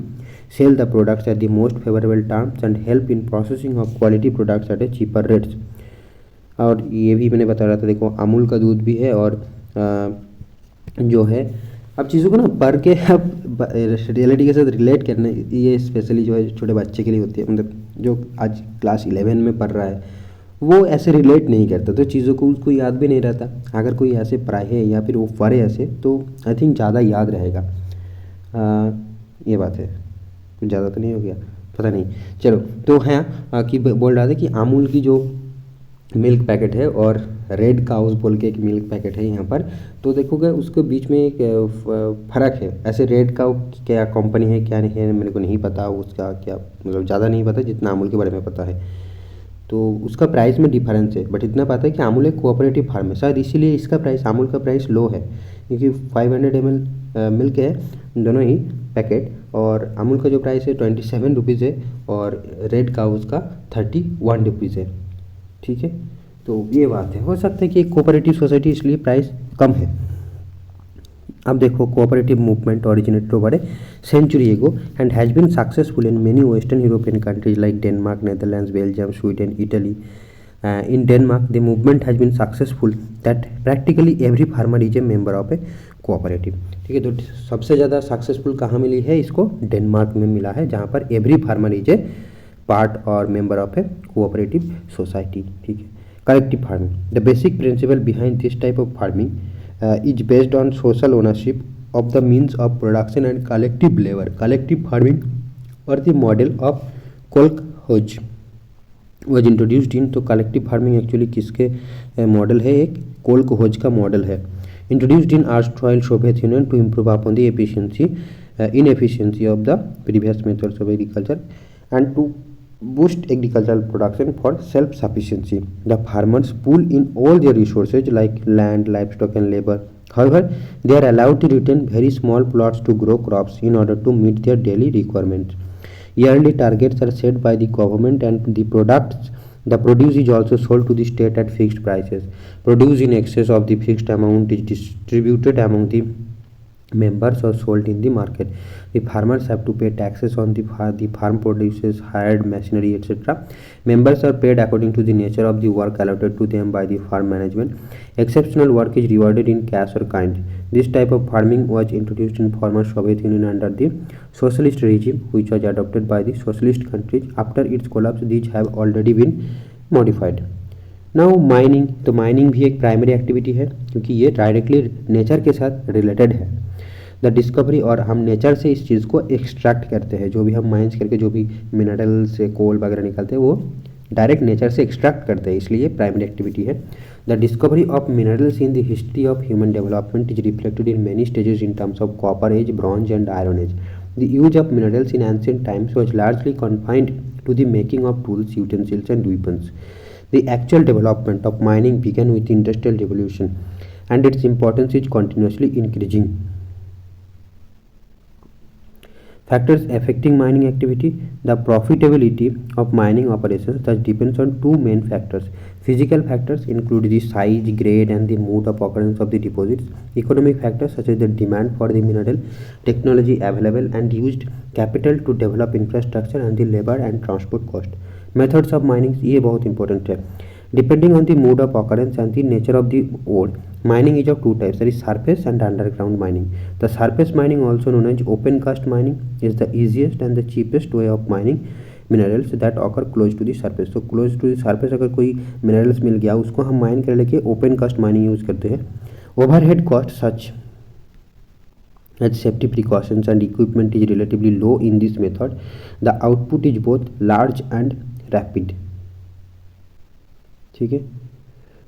sell the products at the most favorable terms and help in processing of quality products at a cheaper rates। और ये भी मैंने बता रहा था, देखो अमूल का दूध भी है और जो है अब चीज़ों को ना पढ़ के अब रियलिटी के साथ रिलेट करना, ये स्पेशली जो है छोटे बच्चे के लिए होती है, मतलब जो आज क्लास 11 में पढ़ रहा है वो ऐसे रिलेट नहीं करता, तो चीज़ों को उसको याद भी नहीं रहता। अगर कोई ऐसे पढ़े या फिर वो पढ़े ऐसे तो आई थिंक ज़्यादा याद रहेगा। ये बात है, कुछ ज़्यादा तो नहीं हो गया, पता नहीं, चलो। तो हाँ कि बोल रहा था कि अमूल की जो मिल्क पैकेट है और रेड काउस बोल के एक मिल्क पैकेट है यहाँ पर, तो देखोगे उसके बीच में एक फ़र्क है। ऐसे रेड काउ क्या कंपनी है क्या नहीं है मेरे को नहीं पता, उसका क्या मतलब ज़्यादा नहीं पता जितना अमूल के बारे में पता है, तो उसका प्राइस में डिफरेंस है। बट इतना पता है कि अमूल एक कोऑपरेटिव फार्म है, शायद इसीलिए इसका प्राइस अमूल का प्राइस लो है, क्योंकि 500 ml मिल्क है दोनों ही पैकेट, और अमूल का जो प्राइस है 27 रुपीज़ है और रेड काउस का 31 रुपीज़ है, ठीक है। तो ये बात है, हो सकता है कि एक कोऑपरेटिव सोसाइटी इसलिए प्राइस कम है। अब देखो cooperative movement originated over a century ago and has been successful in many western European countries like Denmark, Netherlands, Belgium, Sweden, Italy. In Denmark, the movement has been successful that practically every farmer is a member of a cooperative। ठीक है, तो सबसे ज़्यादा successful कहाँ मिली है इसको, Denmark में मिला है, जहाँ पर every farmer is a part और member of a cooperative society. ठीक है, collective farming, the basic principle behind this type of farming is based on social ownership of the means of production and collective labor। collective farming और the model of kolkhoz was introduced in, तो collective farming actually किसके model है, एक कोल्कहोज का model है, introduced in erstwhile Soviet Union to improve upon the inefficiency of the previous methods of agriculture and to boost agricultural production for self-sufficiency। The farmers pool in all their resources like land, livestock and labor। However, they are allowed to retain very small plots to grow crops in order to meet their daily requirements। Yearly targets are set by the government and the produce is also sold to the state at fixed prices। Produce in excess of the fixed amount is distributed among the members or sold in the market। The farmers have to pay taxes on the farm produces, hired machinery, etc. Members are paid according to the nature of the work allotted to them by the farm management। Exceptional work is rewarded in cash or kind। This type of farming was introduced in former Soviet Union under the socialist regime, which was adopted by the socialist countries। After its collapse, these have already been modified। Now mining, तो mining भी एक primary activity है क्योंकि ये directly nature के साथ related है। The discovery, और हम नेचर से इस चीज़ को एक्सट्रैक्ट करते हैं, जो भी हम माइंस करके जो भी मिनरल से कोल वगैरह निकालते हैं वो डायरेक्ट नेचर से एक्सट्रैक्ट करते हैं, इसलिए प्राइमरी एक्टिविटी है। The discovery of minerals in the history of human development is reflected in many stages in terms of copper age, bronze and iron age. The use of minerals in ancient times was largely confined to the making of tools, utensils and weapons। The actual development of mining began with the Industrial Revolution and its importance is continuously increasing। Factors affecting mining activity, the profitability of mining operations thus depends on two main factors। Physical factors include the size, grade and the mode of occurrence of the deposits। Economic factors such as the demand for the mineral, technology available and used capital to develop infrastructure and the labor and transport cost। Methods of mining, ये बहुत important है। Depending on the mode of occurrence and the nature of the ore, mining is of two types, that is surface and underground mining। The surface mining, also known as open cast mining, is the easiest and the cheapest way of mining minerals that occur close to the surface. तो close to the surface अगर कोई minerals मिल गया उसको हम mine करने के open cast mining use करते हैं। Overhead cost such as safety precautions and equipment is relatively low in this method. The output is both large and rapid। ठीक है,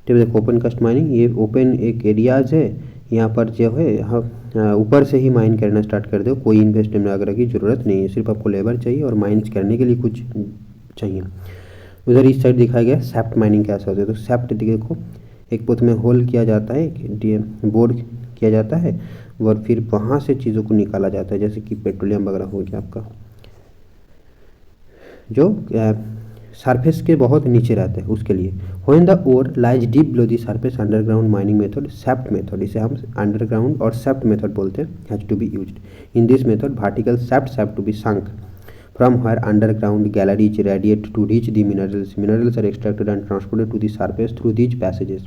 तो देखो ओपन कास्ट माइनिंग, ये ओपन एक एरियाज है, यहाँ पर जो है हाँ ऊपर से ही माइन करना स्टार्ट कर दो, कोई इन्वेस्टमेंट वगैरह की ज़रूरत नहीं है, सिर्फ आपको लेबर चाहिए और माइन्स करने के लिए कुछ चाहिए। उधर इस साइड दिखाया गया सैफ्ट माइनिंग कैसे होता है। तो सैफ्ट देखो एक पोत में होल किया जाता है, बोर्ड किया जाता है और फिर वहाँ से चीज़ों को निकाला जाता है, जैसे कि पेट्रोलियम वगैरह हो गया आपका, जो सरफेस के बहुत नीचे रहता है उसके लिए। When the ore lies deep below the surface underground mining method shaft method, इसे हम अंडरग्राउंड और सैफ्ट मेथड बोलते हैं, has to be used. In this method vertical shafts have to be sunk from where underground galleries radiate to reach the minerals. Minerals are extracted and transported to the surface through these passages.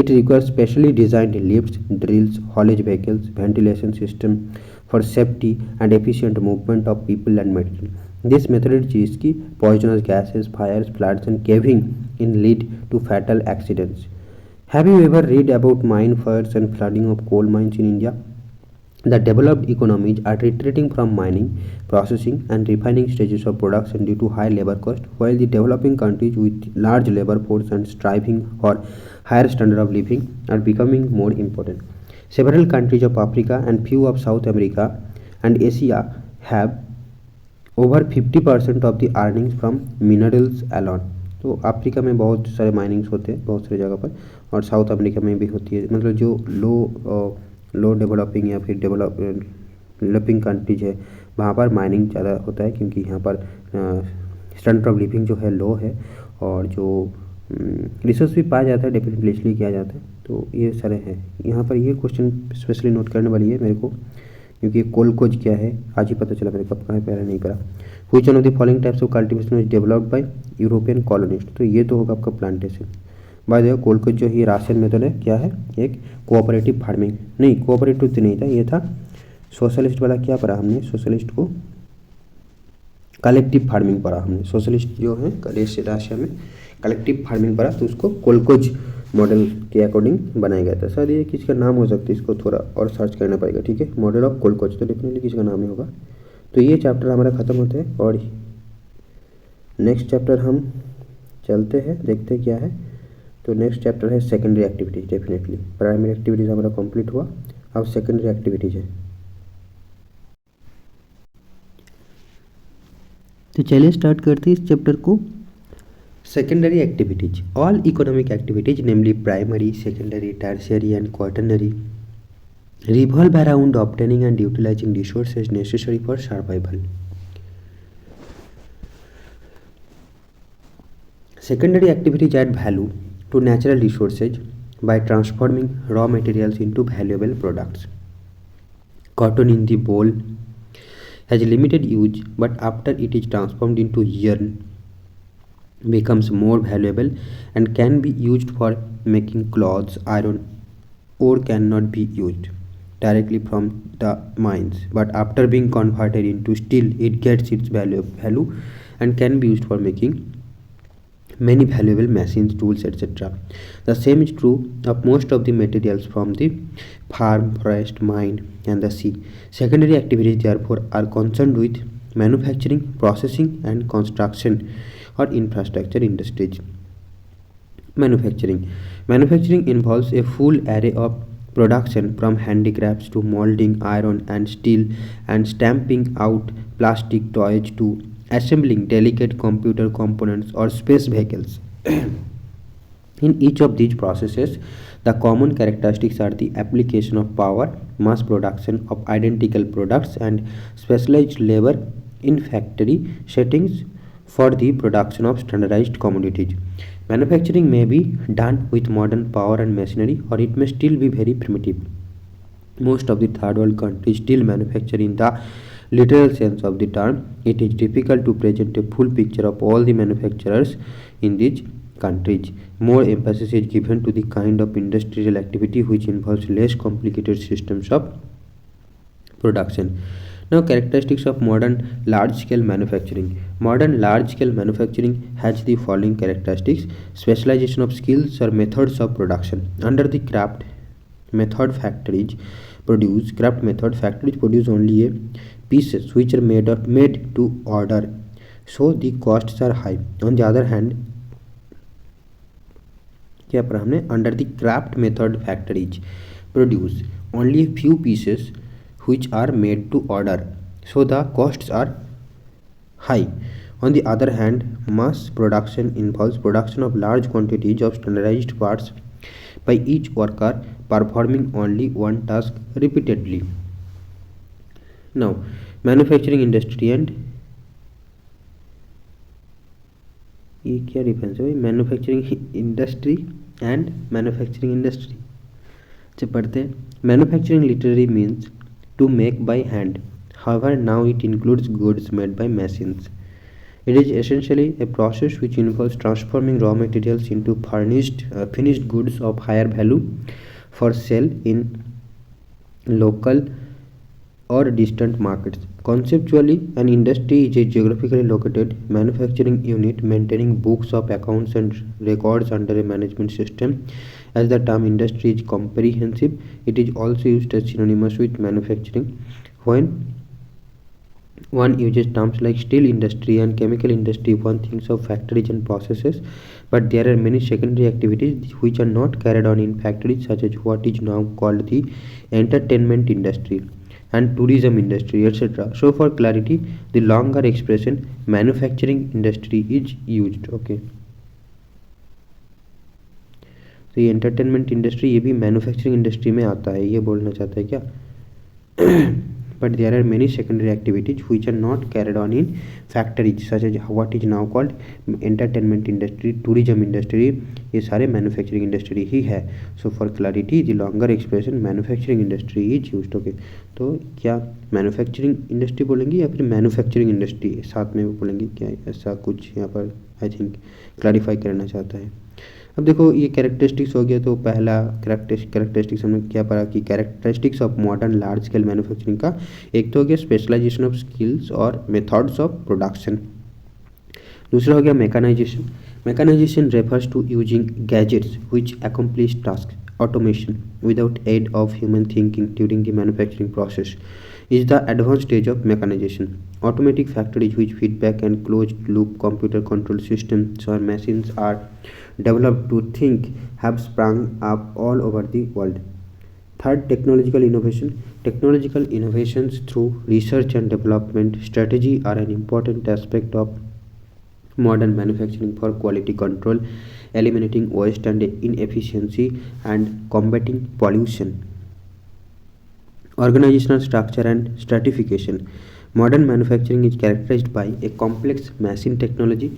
It requires specially designed lifts, drills, haulage vehicles, ventilation system for safety and efficient movement of people and material. This method is risky. Poisonous gases, fires, floods, and caving in lead to fatal accidents. Have you ever read about mine fires and flooding of coal mines in India? The developed economies are retreating from mining, processing, and refining stages of production due to high labor cost, while the developing countries with large labor force and striving for higher standard of living are becoming more important. Several countries of Africa and few of South America and Asia have over 50% of the earnings from minerals alone। तो Africa में बहुत सारे minings होते हैं बहुत सारी जगह पर, और साउथ अमेरिका में भी होती है, मतलब जो लो डेवलपिंग या फिर डेवलपिंग कंट्रीज है वहाँ पर माइनिंग ज़्यादा होता है, क्योंकि यहाँ पर स्टैंडर्ड ऑफ लिविंग जो है लो है, और जो रिसोर्स भी पाया जाता है डेफिनेटली इसलिए किया जाता है। तो ये सारे हैं यहाँ पर, ये क्वेश्चन स्पेशली नोट करने वाली है मेरे को, क्योंकि कोलकोज क्या है आज ही पता चला मेरे को, कहाँ पहले नहीं पड़ा। Which one of the following types of cultivation is developed by European colonist, तो ये तो होगा आपका प्लांटेशन। बाय द वे कोलकोज जो ही राशन मेथड है क्या है, एक कोऑपरेटिव फार्मिंग, नहीं कोऑपरेटिव तो नहीं था, ये था सोशलिस्ट वाला, क्या पढ़ा हमने सोशलिस्ट को, कलेक्टिव फार्मिंग पढ़ा हमने। सोशलिस्ट जो है रशिया में कलेक्टिव फार्मिंग पढ़ा, तो उसको कोलकोज मॉडल के अकॉर्डिंग बनाया गया था। सर ये किसका नाम हो सकता है, इसको थोड़ा और सर्च करना पड़ेगा, ठीक है। मॉडल ऑफ कोलकोज तो डेफिनेटली किसका नाम ही होगा। तो ये चैप्टर हमारा ख़त्म होता है, और नेक्स्ट चैप्टर हम चलते हैं, देखते हैं क्या है। तो नेक्स्ट चैप्टर है secondary activities. Definitely primary activities हमारा कंप्लीट हुआ, अब सेकेंडरी एक्टिविटीज़ है। तो चलिए स्टार्ट करते हैं इस चैप्टर को। Secondary activities, all economic activities namely primary, secondary, tertiary and quaternary revolve around obtaining and utilizing resources necessary for survival. Secondary activities add value to natural resources by transforming raw materials into valuable products. Cotton in the bowl has limited use, but after it is transformed into yarn, becomes more valuable and can be used for making clothes, iron, or cannot be used directly from the mines, but after being converted into steel it gets its value and can be used for making many valuable machines, tools, etc. The same is true of most of the materials from the farm, forest, mine, and the sea. Secondary activities therefore are concerned with manufacturing, processing, and construction or infrastructure industries. Manufacturing involves a full array of production, from handicrafts to molding iron and steel and stamping out plastic toys to assembling delicate computer components or space vehicles. In each of these processes, the common characteristics are the application of power, mass production of identical products, and specialized labor in factory settings for the production of standardized commodities. Manufacturing may be done with modern power and machinery, or it may still be very primitive. Most of the third world countries still manufacture in the literal sense of the term. It is difficult to present a full picture of all the manufacturers in these countries. More emphasis is given to the kind of industrial activity which involves less complicated systems of production. Now, characteristics of modern large-scale manufacturing. Modern large-scale manufacturing has the following characteristics: specialization of skills or methods of production. Under the craft method factories produce only a pieces which are made to order, so the costs are high. On the other hand, क्या पढ़ा हमने? Under the craft method factories produce only few pieces which are made to order, so the costs are high. On the other hand, mass production involves production of large quantities of standardized parts by each worker performing only one task repeatedly. Now, manufacturing industry and ये क्या difference है भाई? Manufacturing industry and manufacturing industry से पढ़ते हैं. Manufacturing literally means to make by hand. However, now it includes goods made by machines. It is essentially a process which involves transforming raw materials into finished goods of higher value for sale in local or distant markets. Conceptually, an industry is a geographically located manufacturing unit maintaining books of accounts and records under a management system. As the term industry is comprehensive, it is also used as synonymous with manufacturing. When one uses terms like steel industry and chemical industry, one thinks of factories and processes, but there are many secondary activities which are not carried on in factories, such as what is now called the entertainment industry and tourism industry, etc. So for clarity, the longer expression manufacturing industry is used. Okay, तो ये entertainment industry ये भी manufacturing industry में आता है, ये बोलना चाहता है क्या? But there are many secondary activities which are not carried on in factories such as what is now called entertainment industry, tourism industry, ये सारे मैन्युफैक्चरिंग इंडस्ट्री ही है. So for clarity the longer expression manufacturing industry is used. Okay, तो क्या manufacturing industry बोलेंगे या फिर manufacturing industry साथ में बोलेंगे? क्या ऐसा कुछ यहाँ पर आई थिंक क्लैरिफाई करना चाहता है. अब देखो ये कैरेक्टरिस्टिक्स हो गया. तो पहला कैरेक्टरिस्टिक्स हमने क्या पढ़ा कि characteristics of modern large scale manufacturing का एक तो हो गया स्पेशलाइजेशन ऑफ स्किल्स और मेथड्स ऑफ प्रोडक्शन. दूसरा हो गया mechanisation. Mechanisation refers to using gadgets which accomplish task automation without aid of human thinking during the manufacturing process is the advanced stage of mechanization. Automatic factories with feedback and closed loop computer control systems or machines are developed to think have sprung up all over the world. Third, technological innovation. Technological innovations through research and development strategy are an important aspect of modern manufacturing for quality control, eliminating waste and inefficiency, and combating pollution. Organizational structure and stratification. Modern manufacturing is characterized by a complex machine technology,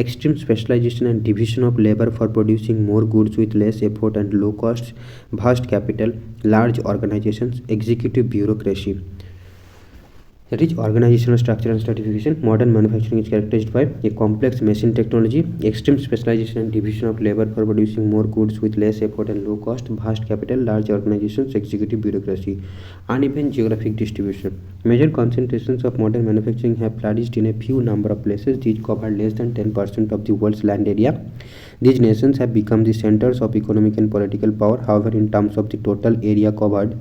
extreme specialization and division of labor for producing more goods with less effort and low costs, vast capital, large organizations, executive bureaucracy. That is organizational structure and stratification. Modern manufacturing is characterized by a complex machine technology, extreme specialization and division of labor for producing more goods with less effort and low cost, vast capital, large organizations, executive bureaucracy. Uneven geographic distribution. Major concentrations of modern manufacturing have flourished in a few number of places. These cover less than 10% of the world's land area. These nations have become the centers of economic and political power. However, in terms of the total area covered,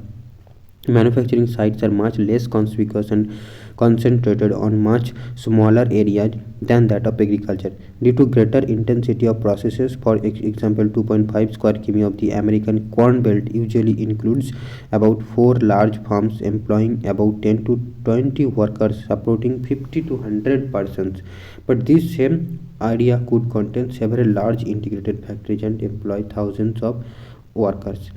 manufacturing sites are much less conspicuous and concentrated on much smaller areas than that of agriculture. Due to greater intensity of processes, for example, 2.5 square km of the American Corn Belt usually includes about 4 large farms employing about 10 to 20 workers supporting 50 to 100 persons. But this same area could contain several large integrated factories and employ thousands of workers.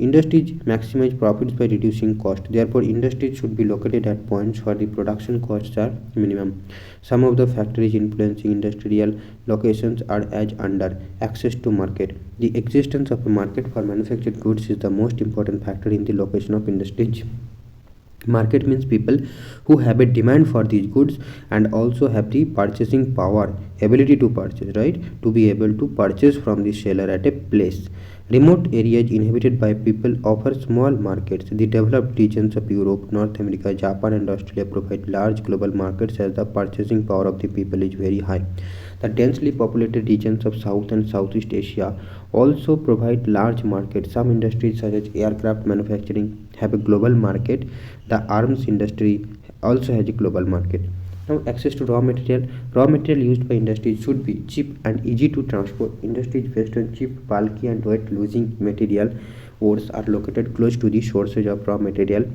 Industries maximize profits by reducing cost. Therefore, industries should be located at points where the production costs are minimum. Some of the factors influencing industrial locations are as under: access to market. The existence of a market for manufactured goods is the most important factor in the location of industries. Market means people who have a demand for these goods and also have the purchasing power, ability to purchase, right, to be able to purchase from the seller at a place. Remote areas inhabited by people offer small markets. The developed regions of Europe, North America, Japan and Australia provide large global markets as the purchasing power of the people is very high. The densely populated regions of South and Southeast Asia also provide large markets. Some industries such as aircraft manufacturing have a global market. The arms industry also has a global market. Now, access to raw material. Raw material used by industries should be cheap and easy to transport. Industries based on cheap, bulky and weight losing material ores are located close to the sources of raw material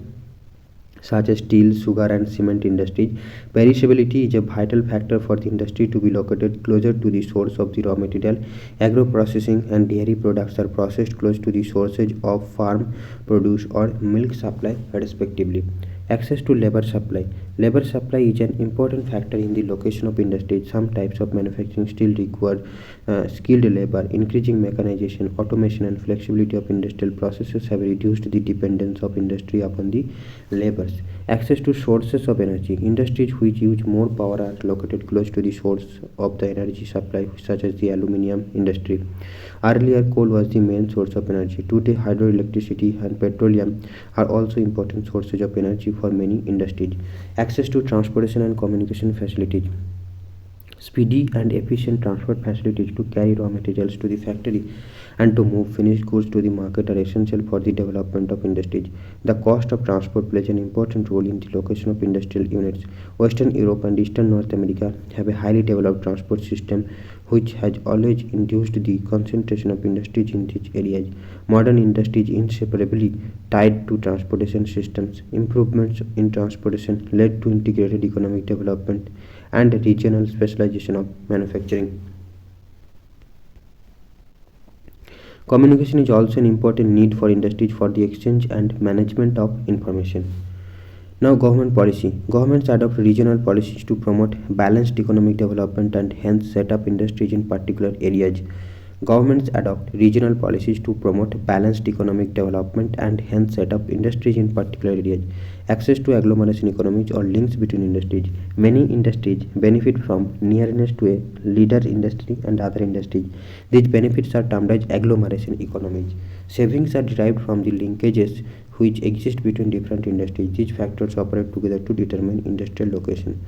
such as steel, sugar and cement industries. Perishability is a vital factor for the industry to be located closer to the source of the raw material. Agro-processing and dairy products are processed close to the sources of farm produce or milk supply respectively. Access to labor supply. Labor supply is an important factor in the location of industries. Some types of manufacturing still require skilled labor. Increasing mechanization, automation and flexibility of industrial processes have reduced the dependence of industry upon the labors. Access to sources of energy. Industries which use more power are located close to the source of the energy supply, such as the aluminium industry. Earlier, coal was the main source of energy. Today, hydroelectricity and petroleum are also important sources of energy for many industries. Access to transportation and communication facilities. Speedy and efficient transport facilities to carry raw materials to the factory and to move finished goods to the market are essential for the development of industries. The cost of transport plays an important role in the location of industrial units. Western Europe and Eastern North America have a highly developed transport system which has always induced the concentration of industries in these areas. Modern industries inseparably tied to transportation systems. Improvements in transportation led to integrated economic development and regional specialization of manufacturing. Communication is also an important need for industries for the exchange and management of information. Now, government policy. Governments adopt regional policies to promote balanced economic development and hence set up industries in particular areas. Governments adopt regional policies to promote balanced economic development and hence set up industries in particular areas. Access to agglomeration economies or links between industries. Many industries benefit from nearness to a leader industry and other industries. These benefits are termed as agglomeration economies. Savings are derived from the linkages which exist between different industries. These factors operate together to determine industrial location.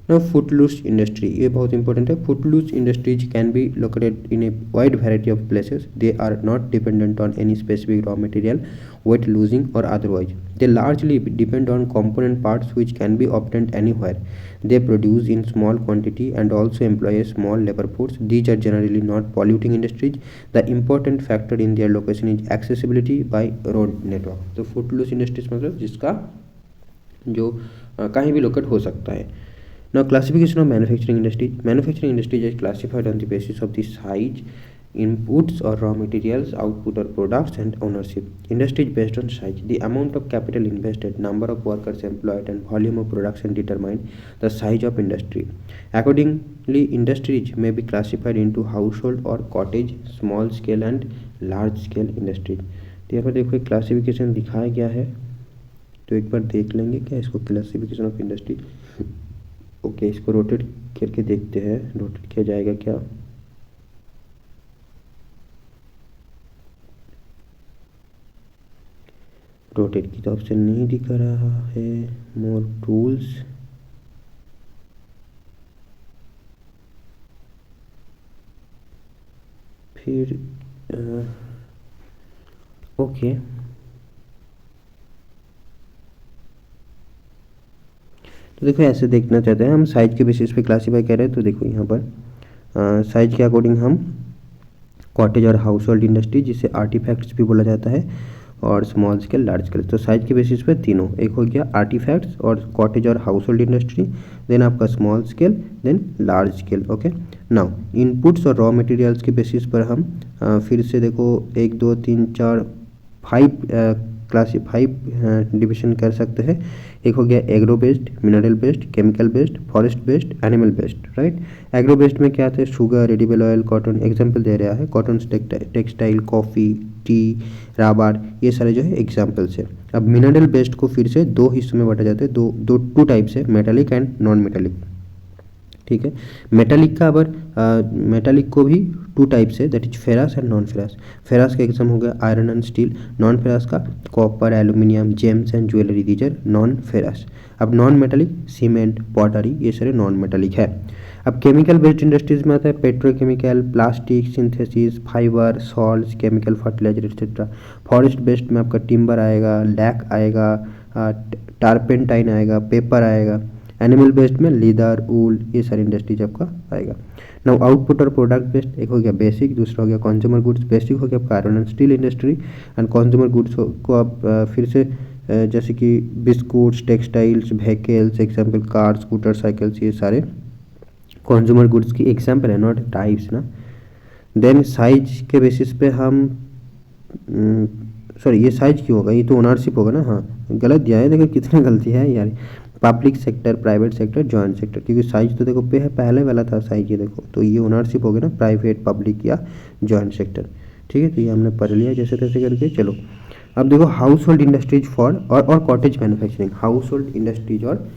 Now, footloose industry, ये बहुत important है. Footloose industries can be located in a wide variety of places. They are not dependent on any specific raw material, weight losing or otherwise. They largely depend on component parts which can be obtained anywhere. They produce in small quantity and also employ a small labor force. These are generally not polluting industries. The important factor in their location is accessibility by road network. तो footloose industries मतलब जिसका जो कहीं भी locate हो सकता है. Now, classification of manufacturing industries. Manufacturing industries is classified on the basis of the size, inputs or raw materials, output or products, and ownership. Industries based on size. The amount of capital invested, number of workers employed, and volume of production determine the size of industry. Accordingly, industries may be classified into household or cottage, small scale, and large scale industries. तो यहाँ पर देखो एक classification दिखाया गया है, तो एक बार देख लेंगे क्या इसको, क्लासिफिकेशन ऑफ इंडस्ट्री. ओके, इसको रोटेट करके देखते हैं, रोटेट किया जाएगा क्या. रोटेट की तो ऑप्शन नहीं दिखा रहा है. मोर टूल्स, फिर ओके तो देखो ऐसे देखना चाहते हैं हम, साइज के बेसिस पे क्लासीफाई कर रहे हैं. तो देखो यहाँ पर साइज के अकॉर्डिंग हम कॉटेज और हाउस होल्ड इंडस्ट्री, जिसे आर्टिफैक्ट्स भी बोला जाता है, और स्मॉल स्केल, लार्ज स्केल. तो साइज के बेसिस पे तीनों, एक हो गया आर्टिफैक्ट्स और कॉटेज और हाउस होल्ड इंडस्ट्री, देन आपका small scale, then large scale. Okay, now inputs और रॉ मटेरियल्स के बेसिस पर हम फिर से देखो 1 2 3 4 5 डिविजन कर सकते हैं. एक हो गया agro based, mineral based, chemical based, forest based, animal based. Right, agro based में क्या थे, sugar, edible oil, cotton. Example दे रहा है, cotton textile, coffee, tea, rubber, ये सारे जो है एग्जांपल्स है. अब मिनरल बेस्ड को फिर से दो हिस्सों में बांटा जाता है, टू टाइप्स है, मेटालिक एंड नॉन मेटालिक, ठीक है। मेटालिक का अगर मेटालिक को भी टू टाइप्स है, that is ferrous and non ferrous. Ferrous का एग्जाम हो गया iron and steel, non ferrous का copper, aluminium, gems and jewellery, these are non ferrous. अब नॉन मेटालिक सीमेंट, पॉटरी, ये सारे नॉन मेटालिक है। अब केमिकल बेस्ड इंडस्ट्रीज में आता है petrochemical, plastic, synthesis, fibre, salts, chemical fertiliser etcetera. Forest based में आपका टिम्बर आएगा, लैक आएगा, टारपेंटाइन आएगा, पेपर आएगा। एनिमल बेस्ड में लेदर, वूल, ये सारी इंडस्ट्रीज आपका आएगा। नाउ आउटपुट और प्रोडक्ट बेस्ड, एक हो गया बेसिक, दूसरा हो गया कंज्यूमर गुड्स। बेसिक हो गया आपका iron and steel industry, and consumer goods को आप फिर से जैसे कि biscuits, textiles, vehicles, example car, scooter, cycles, ये सारे कंज्यूमर गुड्स की एग्जाम्पल है, नॉट टाइप्स ना। देन साइज के बेसिस पे हम सॉरी ये साइज क्यों होगा, ये तो ओनरशिप होगा ना, हाँ गलत दिया है, देखो कितनी गलती है यार। Public sector, private sector, joint sector, क्योंकि साइज तो देखो पे है, पहले वाला था साइज, ये देखो, तो ये ओनरशिप हो गया ना, प्राइवेट, पब्लिक या जॉइंट सेक्टर, ठीक है। तो ये हमने पढ़ लिया जैसे तैसे करके। चलो अब देखो हाउस होल्ड इंडस्ट्रीज फॉर और cottage manufacturing, house hold industries और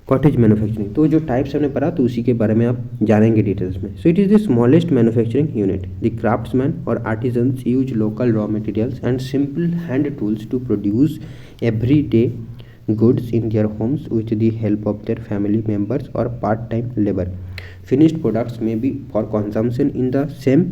कॉटेज मैन्युफैक्चरिंग, तो जो टाइप्स हमने पढ़ा तो उसी के बारे में आप जानेंगे डिटेल्स में। So it is the smallest manufacturing unit. The craftsman और artisans use local raw materials and simple hand tools to produce every day goods in their homes with the help of their family members or part-time labor. Finished products may be for consumption in the same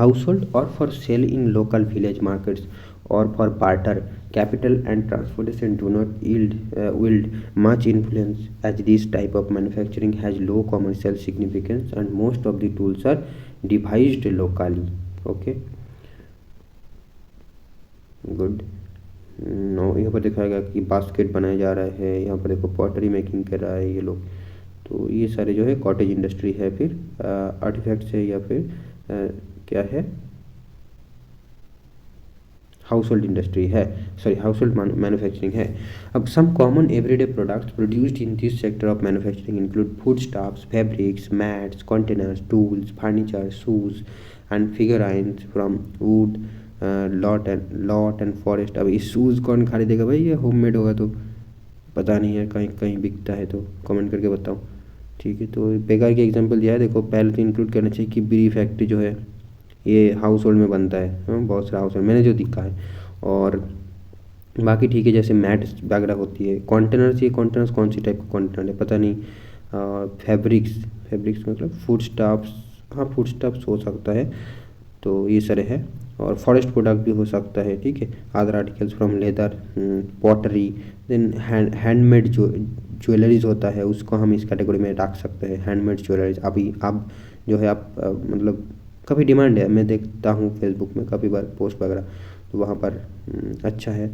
household or for sale in local village markets or for barter. Capital and transportation do not wield much influence, as this type of manufacturing has low commercial significance and most of the tools are devised locally. Okay, good. No यहाँ पर दिखाएगा कि basket बनाया जा रहा है, यहाँ पर देखो पॉटरी मेकिंग कर रहा है ये लोग, तो ये सारे जो है कॉटेज इंडस्ट्री है, फिर आर्टिफैक्ट्स है, या फिर क्या है, हाउस होल्ड इंडस्ट्री है, सॉरी हाउस होल्ड मैन्युफैक्चरिंग है। अब some common everyday products produced in this sector of manufacturing include food stops, fabrics, mats, containers, tools, furniture, shoes and figurines from wood, lot and forest. अब इस shoes कौन खरीदेगा भाई, ये homemade होगा तो पता नहीं है, कहीं कहीं बिकता है तो कमेंट करके बताओ, ठीक है। तो बेकार की एग्जांपल दिया है, देखो पहले तो इंक्लूड करना चाहिए कि बीरी फैक्ट्री जो है ये हाउस होल्ड में बनता है, बहुत सारा हाउस होल्ड मैंने जो दिखा है, और बाकी ठीक है, जैसे मैट्स वगैरह होती है। कॉन्टेनर्स, ये कॉन्टेनर्स कौन सी टाइप का कॉन्टेनर है पता नहीं। फैब्रिक्स मतलब फूड स्टॉप्स, हाँ फूड स्टॉप्स हो सकता है, तो ये सारे हैं। और फॉरेस्ट प्रोडक्ट भी हो सकता है, ठीक है। Other articles from leather, pottery, then handmade जो ज्वेलरीज होता है उसको हम इस कैटेगरी में रख सकते हैं, हैंडमेड ज्वेलरीज। अभी अब जो है आप मतलब काफ़ी डिमांड है, मैं देखता हूँ फेसबुक में काफ़ी बार पोस्ट वगैरह, तो वहाँ पर अच्छा है।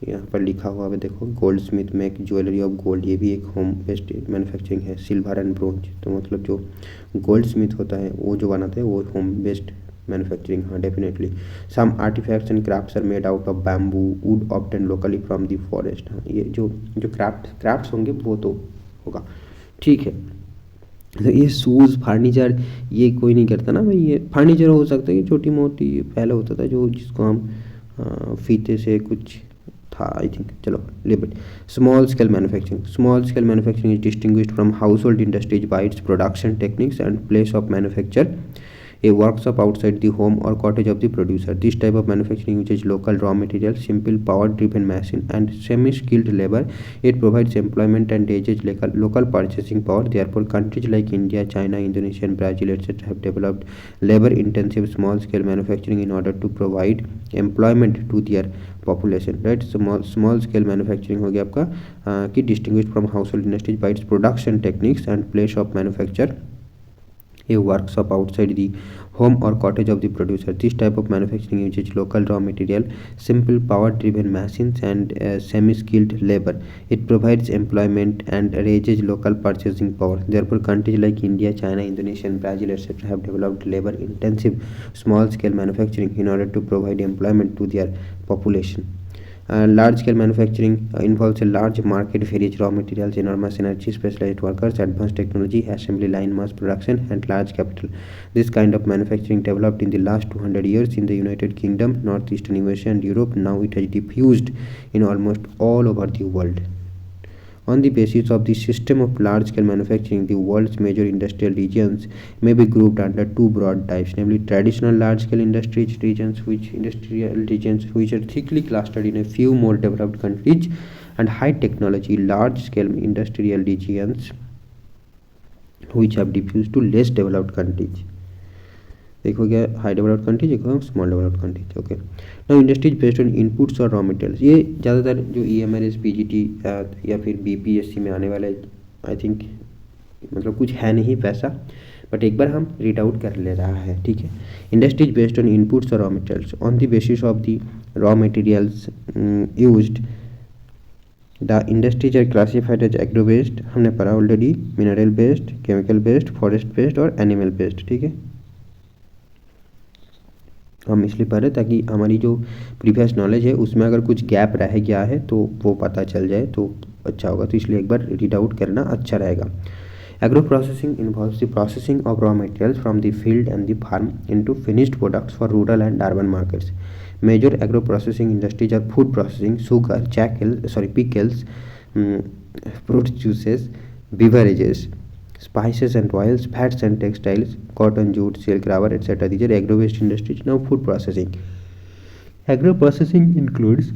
यहाँ पर लिखा हुआ है देखो, gold Smith make jewellery of gold, ये भी एक होम बेस्ड मैन्युफैक्चरिंग है। सिल्वर एंड ब्रोंज, तो मतलब जो गोल्ड स्मिथ होता है वो जो बनाते हैं वो होम बेस्ड मैन्युफैक्चरिंग, हाँ definitely. Some artefacts and crafts are made out of bamboo, wood obtain locally from the forest. हाँ ये जो क्राफ्ट्स होंगे वो तो होगा, ठीक है। तो ये शूज़, फर्नीचर ये कोई नहीं करता ना भाई, ये फर्नीचर हो सकता है, छोटी मोटी पहले होता था जो जिसको हम फीते से कुछ था आई थिंक। चलो limit. Small scale manufacturing is distinguished from house hold industries bye its production techniques and place of manufacture, a workshop outside the home or cottage of the producer. This type of manufacturing uses local raw materials, simple power-driven machine, and semi-skilled labor. It provides employment and engages local purchasing power. Therefore, countries like India, China, Indonesia, and Brazil, etc., have developed labor-intensive small-scale manufacturing in order to provide employment to their population. Right? Small-scale manufacturing हो गया आपका कि distinguished from household industries by its production techniques and place of manufacture, a workshop outside the home or cottage of the producer. This type of manufacturing uses local raw material, simple power-driven machines, and semi-skilled labor. It provides employment and raises local purchasing power. Therefore, countries like India, China, Indonesia, and Brazil, etc., have developed labor-intensive small-scale manufacturing in order to provide employment to their population. Large scale manufacturing involves a large market, various raw materials, enormous energy, specialized workers, advanced technology, assembly line, mass production, and large capital. This kind of manufacturing developed in the last 200 years in the United Kingdom, Northeastern USA, and Europe. Now it has diffused in almost all over the world. On the basis of the system of large-scale manufacturing, the world's major industrial regions may be grouped under two broad types, namely traditional large-scale industrial regions which are thickly clustered in a few more developed countries, and high-technology large-scale industrial regions which have diffused to less developed countries. एक हो गया high developed countries, एक हो small developed countries. Okay, now industries based on inputs और raw materials. ये ज़्यादातर जो EMRS PGT या फिर BPSC में आने वाले आई थिंक मतलब कुछ है नहीं वैसा, बट एक बार हम रीड आउट कर ले रहा है. ठीक है, इंडस्ट्रीज बेस्ड ऑन इनपुट्स और raw materials on the basis of the raw materials used the industries are classified as agro based, हमने पढ़ा already, mineral based, chemical based, forest based और एनिमल बेस्ड. ठीक है, हम इसलिए पढ़ रहे ताकि हमारी जो प्रीवियस नॉलेज है उसमें अगर कुछ गैप रह गया है तो वो पता चल जाए तो अच्छा होगा, तो इसलिए एक बार रीड आउट करना अच्छा रहेगा. Agro processing involves the processing of raw materials from the field and the farm into finished products for rural and urban markets. Major agro processing industries are food processing, sugar, pickles, fruit juices, beverages, spices and oils, fats and textiles, cotton, jute, silk, rubber, etc. These are agro-based industries. Now, food processing. Agro processing includes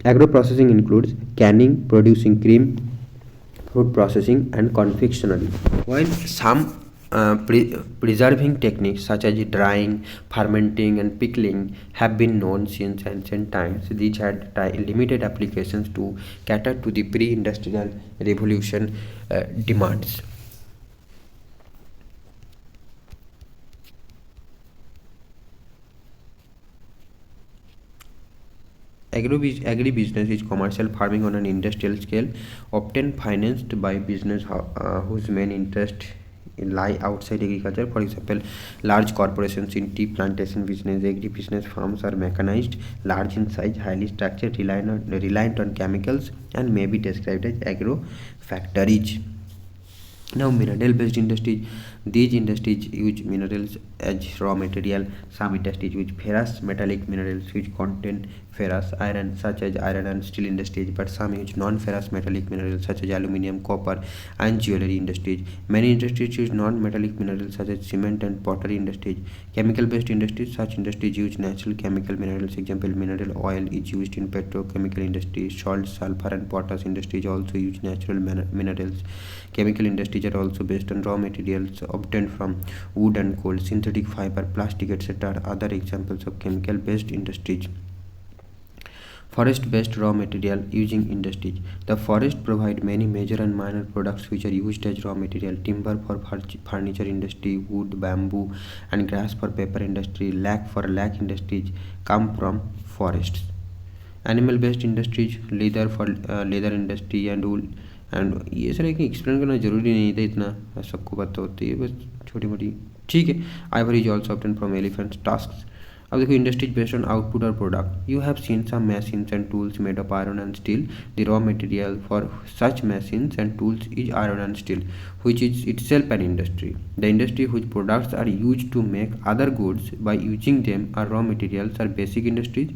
agro processing includes canning, producing cream, fruit processing, and confectionery. While some preserving techniques such as drying, fermenting, and pickling have been known since ancient times, these had limited applications to cater to the pre-industrial revolution demands. Agribusiness is commercial farming on an industrial scale, often financed by business whose main interest lie outside agriculture. For example, large corporations in tea plantation business. Agribusiness firms are mechanized, large in size, highly structured, reliant on chemicals, and may be described as agro factories. Now, mineral-based industries. These industries use minerals as raw material. Some industries use ferrous metallic minerals which contain ferrous iron, such as iron and steel industries, but some use non-ferrous metallic minerals such as aluminium, copper, and jewelry industries. Many industries use non-metallic minerals such as cement and pottery industries. Chemical-based industries. Such industries use natural chemical minerals. Example, mineral oil is used in petrochemical industries. Salt, sulfur, and potash industries also use natural minerals. Chemical industries are also based on raw materials obtained from wood and coal. Synthetic fiber, plastic, etc. are other examples of chemical-based industries. Forest-based raw material using industries. The forest provide many major and minor products which are used as raw material. Timber for furniture industry, wood, bamboo, and grass for paper industry, for industries come from forests. Animal-based industries, leather for leather industry and wool. And ये sir एक explain करना जरूरी नहीं था इतना, सबको पता होती है, बस छोटी मोटी. ठीक है, ivory is also obtain from elephants task. अब देखो, इंडस्ट्रीज बेस्ड ऑन आउटपुट और product. You have seen some machines and tools made of iron and steel. The raw material for such machines and tools is iron and steel, which is itself an industry. The industry whose products are used to make other goods by using them are raw materials are basic industries.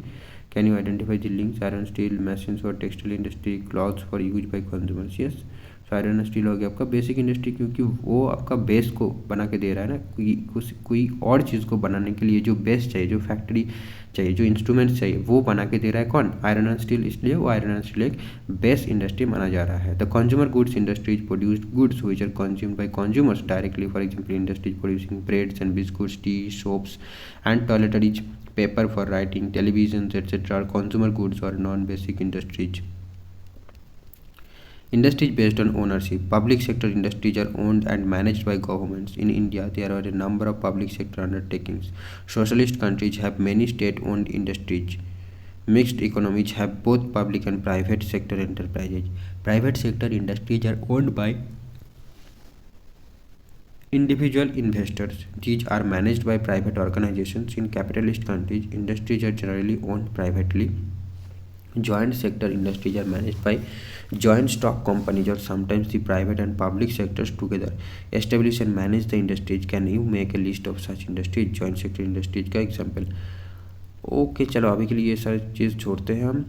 Can you identify the links? Iron, steel, machines for textile industry, clothes for use by consumers. Yes, so iron and steel हो गया आपका basic industry, क्योंकि वो आपका base को बना के दे रहा है ना. कोई और चीज़ को बनाने के लिए जो बेस चाहिए, जो फैक्ट्री चाहिए, जो इंस्ट्रूमेंट्स चाहिए, वो बना के दे रहा है कौन? Iron and steel. इसलिए वो आयरन एंड स्टील एक बेस इंडस्ट्री माना जा रहा है. The consumer goods industries produced goods which are consumed by consumers directly. For example, industries producing breads and biscuits, tea, soaps and toiletries, paper for writing, televisions, etc. are consumer goods or non-basic industries. Industries based on ownership. Public sector industries are owned and managed by governments. In India, there are a number of public sector undertakings. Socialist countries have many state-owned industries. Mixed economies have both public and private sector enterprises. Private sector industries are owned by Individual investors. These are managed by private organizations. In capitalist countries, industries are generally owned privately. Joint sector industries are managed by joint stock companies or sometimes the private and public sectors together establish and manage the industries. Can you make a list of such industries? Joint sector industries का example. Okay चलो अभी के लिए ये सारी चीज़ छोड़ते हैं हम.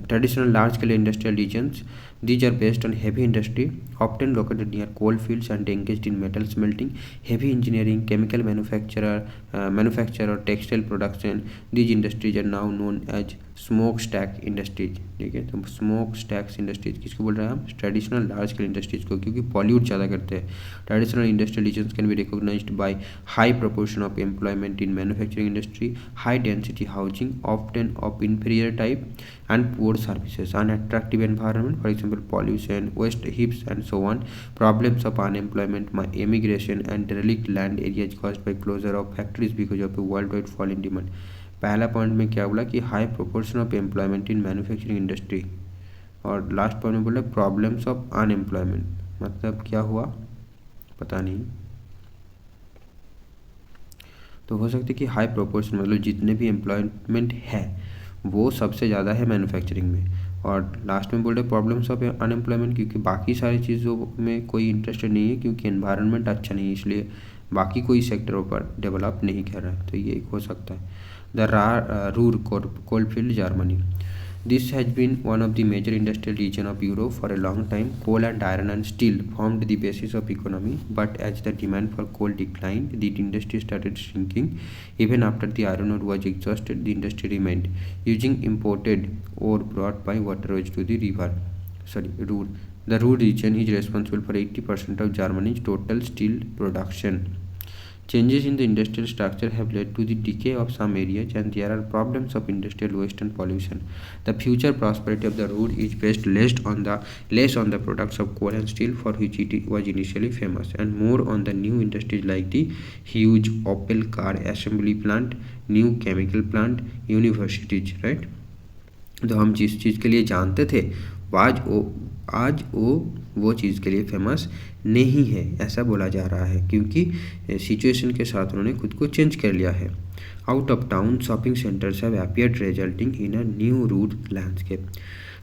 Traditional large scale industrial regions. These are based on heavy industry, often located near coal fields and engaged in metal smelting, heavy engineering, chemical manufacture or textile production. These industries are now known as smokestack industries. ठीक है, तो smoke stacks industries किसको बोल रहे हैं हम? Traditional large scale industries को, क्योंकि पॉल्यूट ज़्यादा करते हैं. Traditional industrial regions can be recognised by high proportion of employment in manufacturing industry, high density housing, often of inferior type, and poor services, unattractive environment, for example pollution, waste heaps and so on, problems of unemployment, immigration, and derelict land areas caused by closure of factories because of a worldwide fall in demand. पहला point में क्या बोला कि high proportion of employment in manufacturing industry, और last point में बोला problems of unemployment. मतलब क्या हुआ पता नहीं. तो हो सकता है कि हाई प्रोपोर्शन मतलब जितने भी एम्प्लॉयमेंट है वो सबसे ज़्यादा है मैन्युफैक्चरिंग में, और लास्ट में बोल रहे प्रॉब्लम्स ऑफ अनएम्प्लॉयमेंट क्योंकि बाकी सारी चीज़ों में कोई इंटरेस्टेड नहीं है, क्योंकि एनवायरनमेंट अच्छा नहीं है, इसलिए बाकी कोई सेक्टरों पर डेवलप नहीं कर रहा है. तो ये हो सकता है. The Ruhr coalfield Germany. This has been one of the major industrial regions of Europe for a long time. Coal and iron and steel formed the basis of economy, but as the demand for coal declined, the industry started shrinking. Even after the iron ore was exhausted, the industry remained, using imported ore brought by waterways to the Ruhr. The Ruhr region is responsible for 80% of Germany's total steel production. Changes in the industrial structure have led to the decay of some areas, and there are problems of industrial waste and pollution. The future prosperity of the Ruhr is based less on the products of coal and steel, for which it was initially famous, and more on the new industries like the huge Opel car assembly plant, new chemical plant, universities. Right? तो हम जिस चीज़ के लिए जानते थे आज वो चीज़ के लिए फेमस नहीं है, ऐसा बोला जा रहा है, क्योंकि सिचुएशन के साथ उन्होंने खुद को चेंज कर लिया है. Out of town shopping centres have appeared resulting in a new root landscape.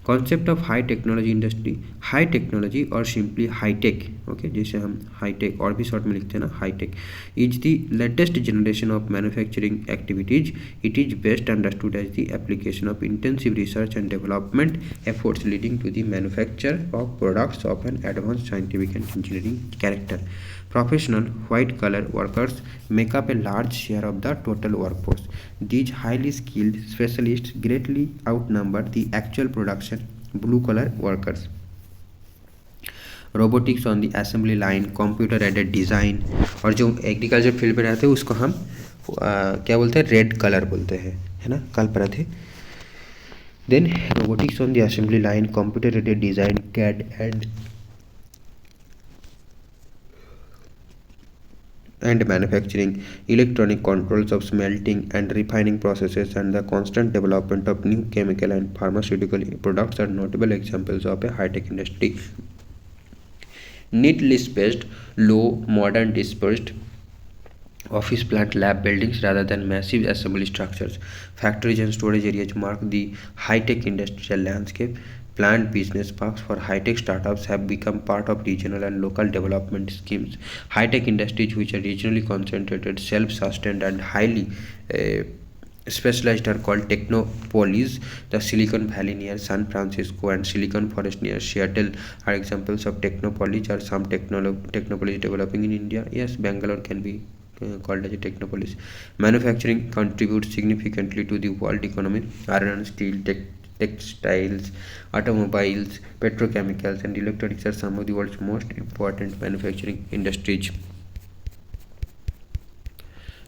Concept of high technology industry. High technology और सिंपली हाईटेक, ओके, जैसे हम हाईटेक और भी शॉर्ट में लिखते हैं ना, high tech is the latest generation of manufacturing activities. It is best understood as the application of intensive research and development efforts leading to the manufacture of products of an advanced scientific and engineering character. Professional white-collar workers make up a large share of the total workforce. These highly skilled specialists greatly outnumber the actual production blue-collar workers. Robotics on the assembly line, computer-aided design, और जो agriculture field में रहते हैं उसको हम क्या बोलते हैं? रेड कलर बोलते हैं, है ना, कल पढ़े थे. Then robotics on the assembly line, computer-aided design, CAD and manufacturing, electronic controls of smelting and refining processes, and the constant development of new chemical and pharmaceutical products are notable examples of a high-tech industry. Neatly spaced, low, modern, dispersed office plant lab buildings rather than massive assembly structures. Factories and storage areas mark the high-tech industrial landscape. Planned business parks for high-tech startups have become part of regional and local development schemes. High-tech industries which are regionally concentrated, self-sustained, and highly specialized are called technopolis. The Silicon Valley near San Francisco and Silicon Forest near Seattle are examples of technopolis. Or some technopolis developing in India. Yes, Bangalore can be called as a technopolis. Manufacturing contributes significantly to the world economy. Iron and steel, textiles, automobiles, petrochemicals, and electronics are some of the world's most important manufacturing industries.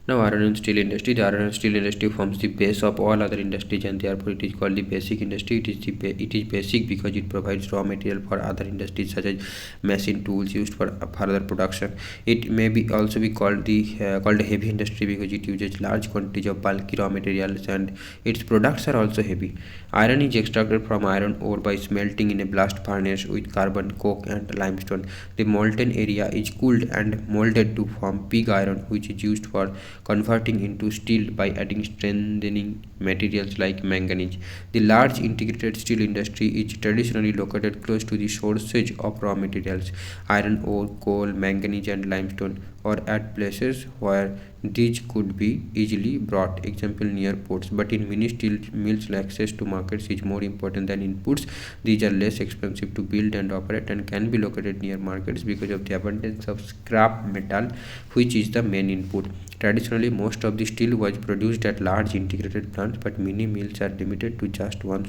Now, iron and steel industry. The iron and steel industry forms the base of all other industries, and therefore it is called the basic industry. It is basic because it provides raw material for other industries such as machine tools used for further production. It may be also be called called a heavy industry because it uses large quantities of bulky raw materials, and its products are also heavy. Iron is extracted from iron ore by smelting in a blast furnace with carbon, coke, and limestone. The molten area is cooled and molded to form pig iron, which is used for converting into steel by adding strengthening materials like manganese. The large integrated steel industry is traditionally located close to the sources of raw materials, iron ore, coal, manganese, and limestone, or at places where these could be easily brought, example near ports. But in many steel mills, access to markets is more important than inputs. These are less expensive to build and operate and can be located near markets because of the abundance of scrap metal, which is the main input. Traditionally, most of the steel was produced at large integrated plants, but many mills are limited to just one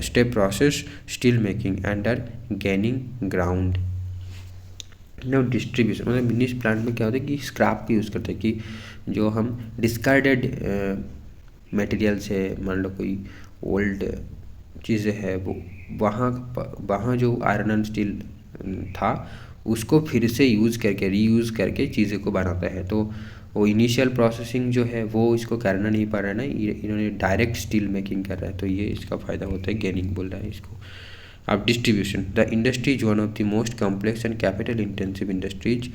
step process steel making and are gaining ground. No distribution मतलब mini plant में क्या होता है कि scrap भी use करते हैं कि जो हम डिस्कार्डेड मटेरियल से मान लो कोई ओल्ड चीज़ें है वो वहाँ जो आयरन एंड स्टील था उसको फिर से यूज़ करके रीयूज़ करके चीज़ें को बनाता है। तो वो इनिशियल प्रोसेसिंग जो है वो इसको करना नहीं पड़ रहा है ना, इन्होंने डायरेक्ट स्टील मेकिंग कर रहा है, तो ये इसका फ़ायदा होता है, गेनिंग बोल रहा है इसको। अब distribution, the industry is one of the most complex and capital intensive industries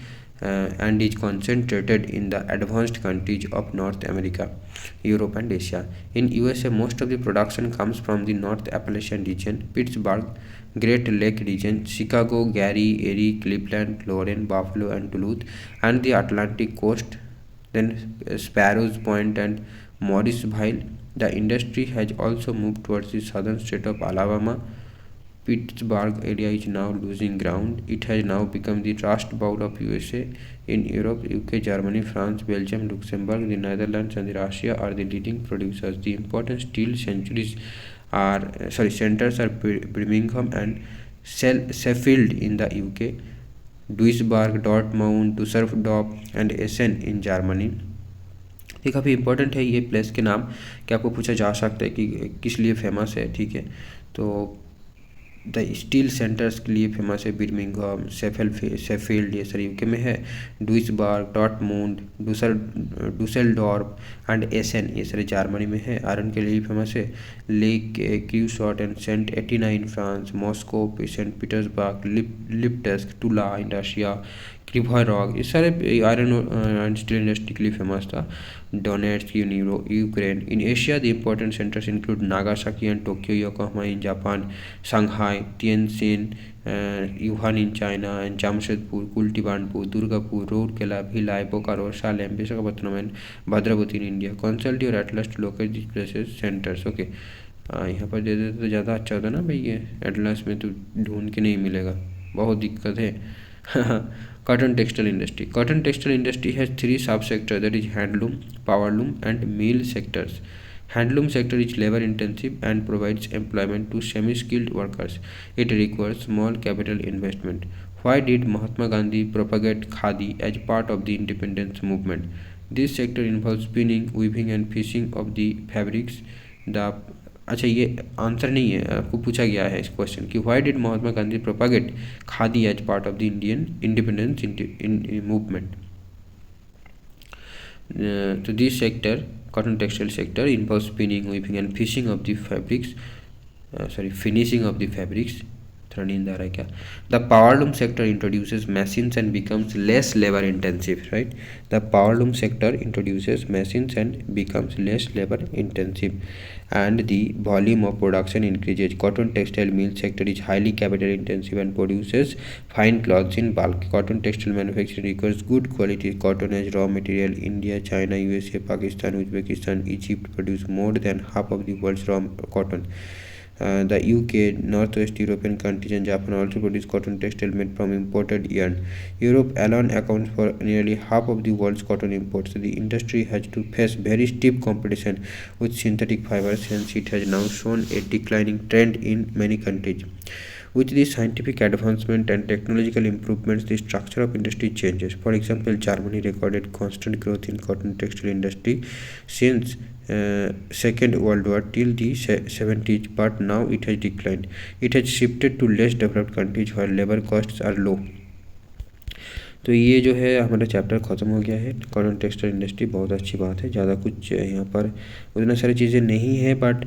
and is concentrated in the advanced countries of North America, Europe and Asia. In USA, most of the production comes from the North Appalachian region, Pittsburgh, Great Lake region, Chicago, Gary, Erie, Cleveland, Loren, Buffalo and Duluth, and the Atlantic coast, then Sparrows Point and Morrisville. The industry has also moved towards the southern state of Alabama. Pittsburgh area is now losing ground. It has now become the Rust Bowl of USA. In Europe, UK, Germany, France, Belgium, Luxembourg, the Netherlands, and Russia are the leading producers. The important steel centers are Birmingham and Sheffield in the UK, Duisburg, Dortmund, Düsseldorf, and Essen in Germany. ये काफ़ी important है ये place के नाम कि आपको पूछा जा सकता है कि किस लिए फेमस है, ठीक है। तो द स्टील सेंटर्स के लिए फेमस है बिर्मिंघम, शेफील्ड ये सारे यूके में है, डुइसबर्ग, डॉर्टमुंड, डुसेल्डॉर्फ एंड एसेन ये सारे जर्मनी में है। आयरन के लिए फेमस है Le Creusot and Saint Etienne in France, Moscow, Saint Petersburg, Lipetsk, Tula in Russia, Krivoy Rog, ये सारे आयरन एंड स्टील इंडस्ट्री के लिए फेमस था। Donetsk in Ukraine. In Asia the important centres include Nagasaki and Tokyo, Yokohama in Japan, Shanghai, Tianjin, Wuhan in China and Jamshedpur, Kulti Burnpur, Durgapur, Rourkela, Bhilai, Bokaro, Salem, Visakhapatnam and Bhadravati in India. Consult your atlas to locate this places centres. Okay, यहाँ पर दे देते तो ज़्यादा अच्छा होता ना भाई, ये एटलस में तो ढूंढ के नहीं मिलेगा, बहुत दिक्कत है। Cotton textile industry. Cotton textile industry has three subsectors, that is handloom, powerloom and mill sectors. Handloom sector is labor intensive and provides employment to semi-skilled workers. It requires small capital investment. Why did Mahatma Gandhi propagate khadi as part of the independence movement? This sector involves spinning, weaving and fishing of the fabrics. अच्छा, ये answer नहीं है, आपको पूछा गया है इस question कि why did Mahatma Gandhi propagate khadi as part of the Indian independence movement. तो this sector, cotton textile sector, involve spinning, weaving and fishing of the fabrics, finishing of the fabrics. थोड़ा नींद आ रहा है क्या? The powerloom sector introduces machines and becomes less labour intensive, right. The powerloom sector introduces machines and becomes less labour intensive and the volume of production increases. Cotton textile mill sector is highly capital intensive and produces fine cloths in bulk. Cotton textile manufacturing requires good quality cotton as raw material. India, China, USA, Pakistan, Uzbekistan, Egypt produce more than half of the world's raw cotton. The UK, Northwest European countries and Japan also produce cotton textile made from imported yarn. Europe alone accounts for nearly half of the world's cotton imports. The industry has to face very stiff competition with synthetic fibers, hence it has now shown a declining trend in many countries. With the scientific advancement and technological improvements, the structure of industry changes. For example, Germany recorded constant growth in cotton textile industry since Second World War till the 70s, but now it has declined. It has shifted to less developed countries where labor costs are low. तो ये जो है हमारा chapter ख़त्म हो गया है cotton textile industry. बहुत अच्छी बात है, ज़्यादा कुछ यहाँ पर उतना सारी चीज़ें नहीं है, बट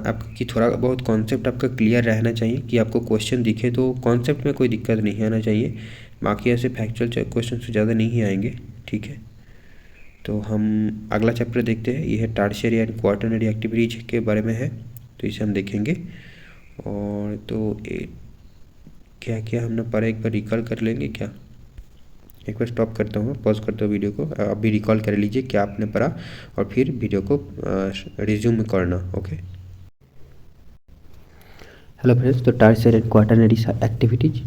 आपकी थोड़ा बहुत कॉन्सेप्ट आपका क्लियर रहना चाहिए कि आपको क्वेश्चन दिखे तो कॉन्सेप्ट में कोई दिक्कत नहीं आना चाहिए। बाकी ऐसे फैक्चुअल क्वेश्चन से ज़्यादा नहीं आएंगे, ठीक है। तो हम अगला चैप्टर देखते हैं, ये है टर्शियरी एंड क्वाटरनरी एक्टिविटीज के बारे में है, तो इसे हम देखेंगे। और तो क्या क्या हमने पढ़ा एक बार रिकॉल कर लेंगे क्या? एक बार स्टॉप करता हूँ, पॉज करता हूँ वीडियो को, आप भी रिकॉल कर लीजिए क्या आपने पढ़ा और फिर वीडियो को रिज्यूम करना। Okay, hello friends. तो tertiary and quaternary activities,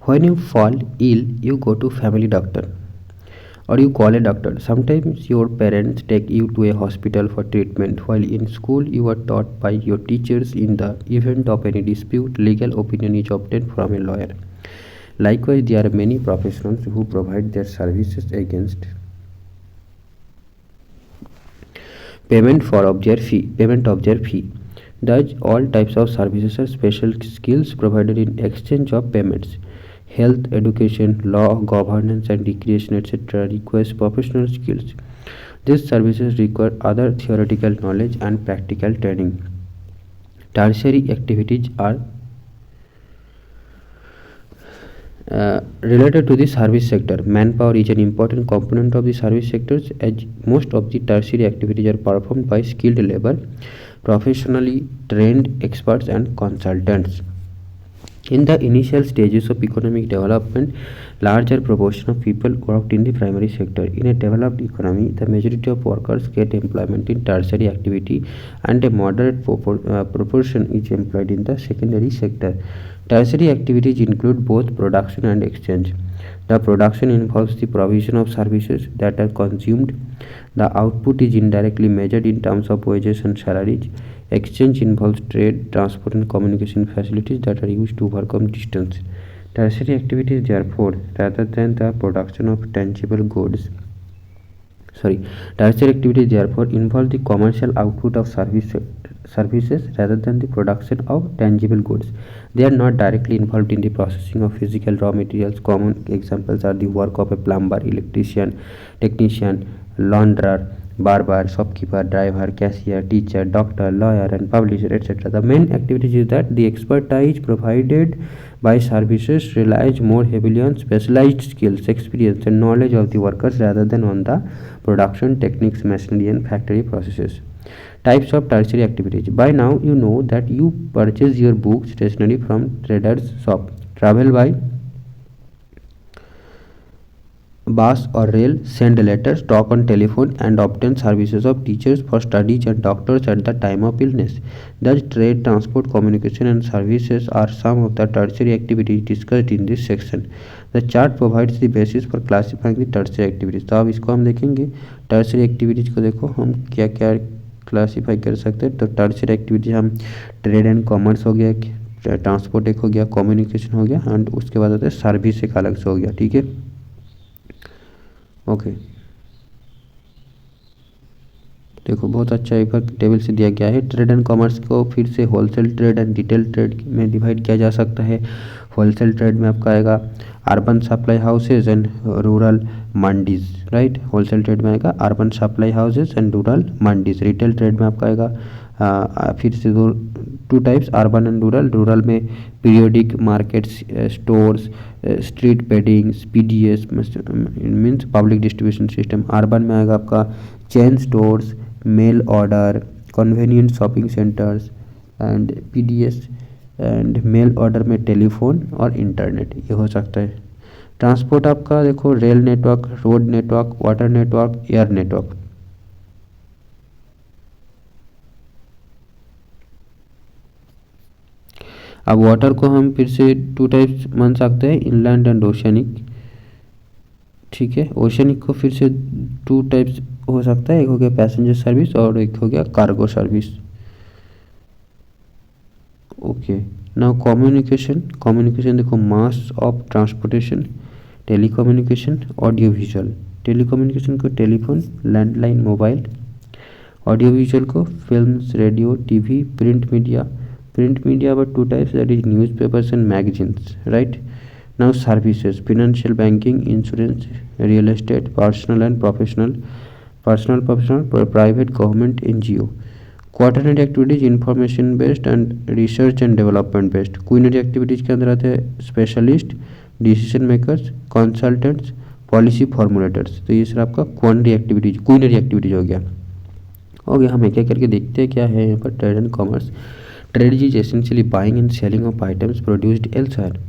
when you fall ill you go to family doctor or you call a doctor. Sometimes your parents take you to a hospital for treatment. While in school you are taught by your teachers. In the event of any dispute, legal opinion is obtained from a lawyer. Likewise, there are many professionals who provide their services against payment of their fee. Thus, all types of services are special skills provided in exchange of payments. Health, education, law, governance, and recreation, etc. requires professional skills. These services require other theoretical knowledge and practical training. Tertiary activities are related to the service sector. Manpower is an important component of the service sectors, as most of the tertiary activities are performed by skilled labor, professionally trained experts, and consultants. In the initial stages of economic development, larger proportion of people worked in the primary sector. In a developed economy, the majority of workers get employment in tertiary activity and a moderate proportion is employed in the secondary sector. Tertiary activities include both production and exchange. The production involves the provision of services that are consumed. The output is indirectly measured in terms of wages and salaries. Exchange involves trade, transport, and communication facilities that are used to overcome distance. Tertiary activities, therefore, rather than the production of tangible goods, tertiary activities therefore involve the commercial output of services rather than the production of tangible goods. They are not directly involved in the processing of physical raw materials. Common examples are the work of a plumber, electrician, technician, launderer, barber, shopkeeper, driver, cashier, teacher, doctor, lawyer, and publisher, etc. The main activities is that the expertise provided by services relies more heavily on specialized skills, experience, and knowledge of the workers rather than on the production techniques, machinery, and factory processes. Types of tertiary activities. By now you know that you purchase your books, stationery from trader's shop, travel by bus or rail, send letters, talk on telephone, and obtain services of teachers for studies and doctors at the time of illness. Thus, trade, transport, communication, and services are some of the tertiary activities discussed in this section. The chart provides the basis for classifying the tertiary activities. तो अब इसको हम देखेंगे, tertiary activities को देखो हम क्या क्या क्लासीफाई कर सकते हैं। तो टर्शियरी एक्टिविटीज हम ट्रेड एंड कॉमर्स हो गया, ट्रांसपोर्ट एक हो गया, कम्युनिकेशन हो गया, एंड उसके बाद होता है सर्विस एक अलग से हो गया, ठीक है। ओके, देखो बहुत अच्छा एक बार टेबल से दिया गया है। ट्रेड एंड कॉमर्स को फिर से wholesale trade and retail trade में डिवाइड किया जा सकता है। होलसेल ट्रेड में आपका आएगा urban supply houses and rural mandis, right. Wholesale trade में आएगा urban supply houses and rural mandis. Retail trade में आपका आएगा फिर से two types, urban and rural. Rural में periodic markets, stores, street vendings, PDS means public distribution system. Urban में आएगा आपका chain stores, mail order, convenient shopping centres and PDS, and mail order में टेलीफोन और इंटरनेट, ये हो सकता है। ट्रांसपोर्ट आपका देखो rail network, road network, water network, air network. अब वाटर को हम फिर से टू टाइप्स मान सकते हैं, इनलैंड एंड ओशियनिक, ठीक है। ओशियनिक को फिर से टू टाइप्स हो सकता है, एक हो गया पैसेंजर सर्विस और एक हो गया cargo service. Okay, now communication, communication देखो mass of transportation, telecommunication, audio visual. Telecommunication को telephone, landline, mobile. Audio visual को films, radio, TV, print media. Print media about two types, that is newspapers and magazines, right? Now services, financial, banking, insurance, real estate, personal and professional, personal, professional, private, government, NGO। Quaternary activities information based and research and development based. Quinary activities के अंदर आते हैं specialist, decision makers, consultants, policy formulators. तो ये sir आपका quaternary activities, quinary activities हो गया। हम एक एक करके देखते हैं क्या है यहाँ पर trade and commerce. Trade is essentially buying and selling of items produced elsewhere.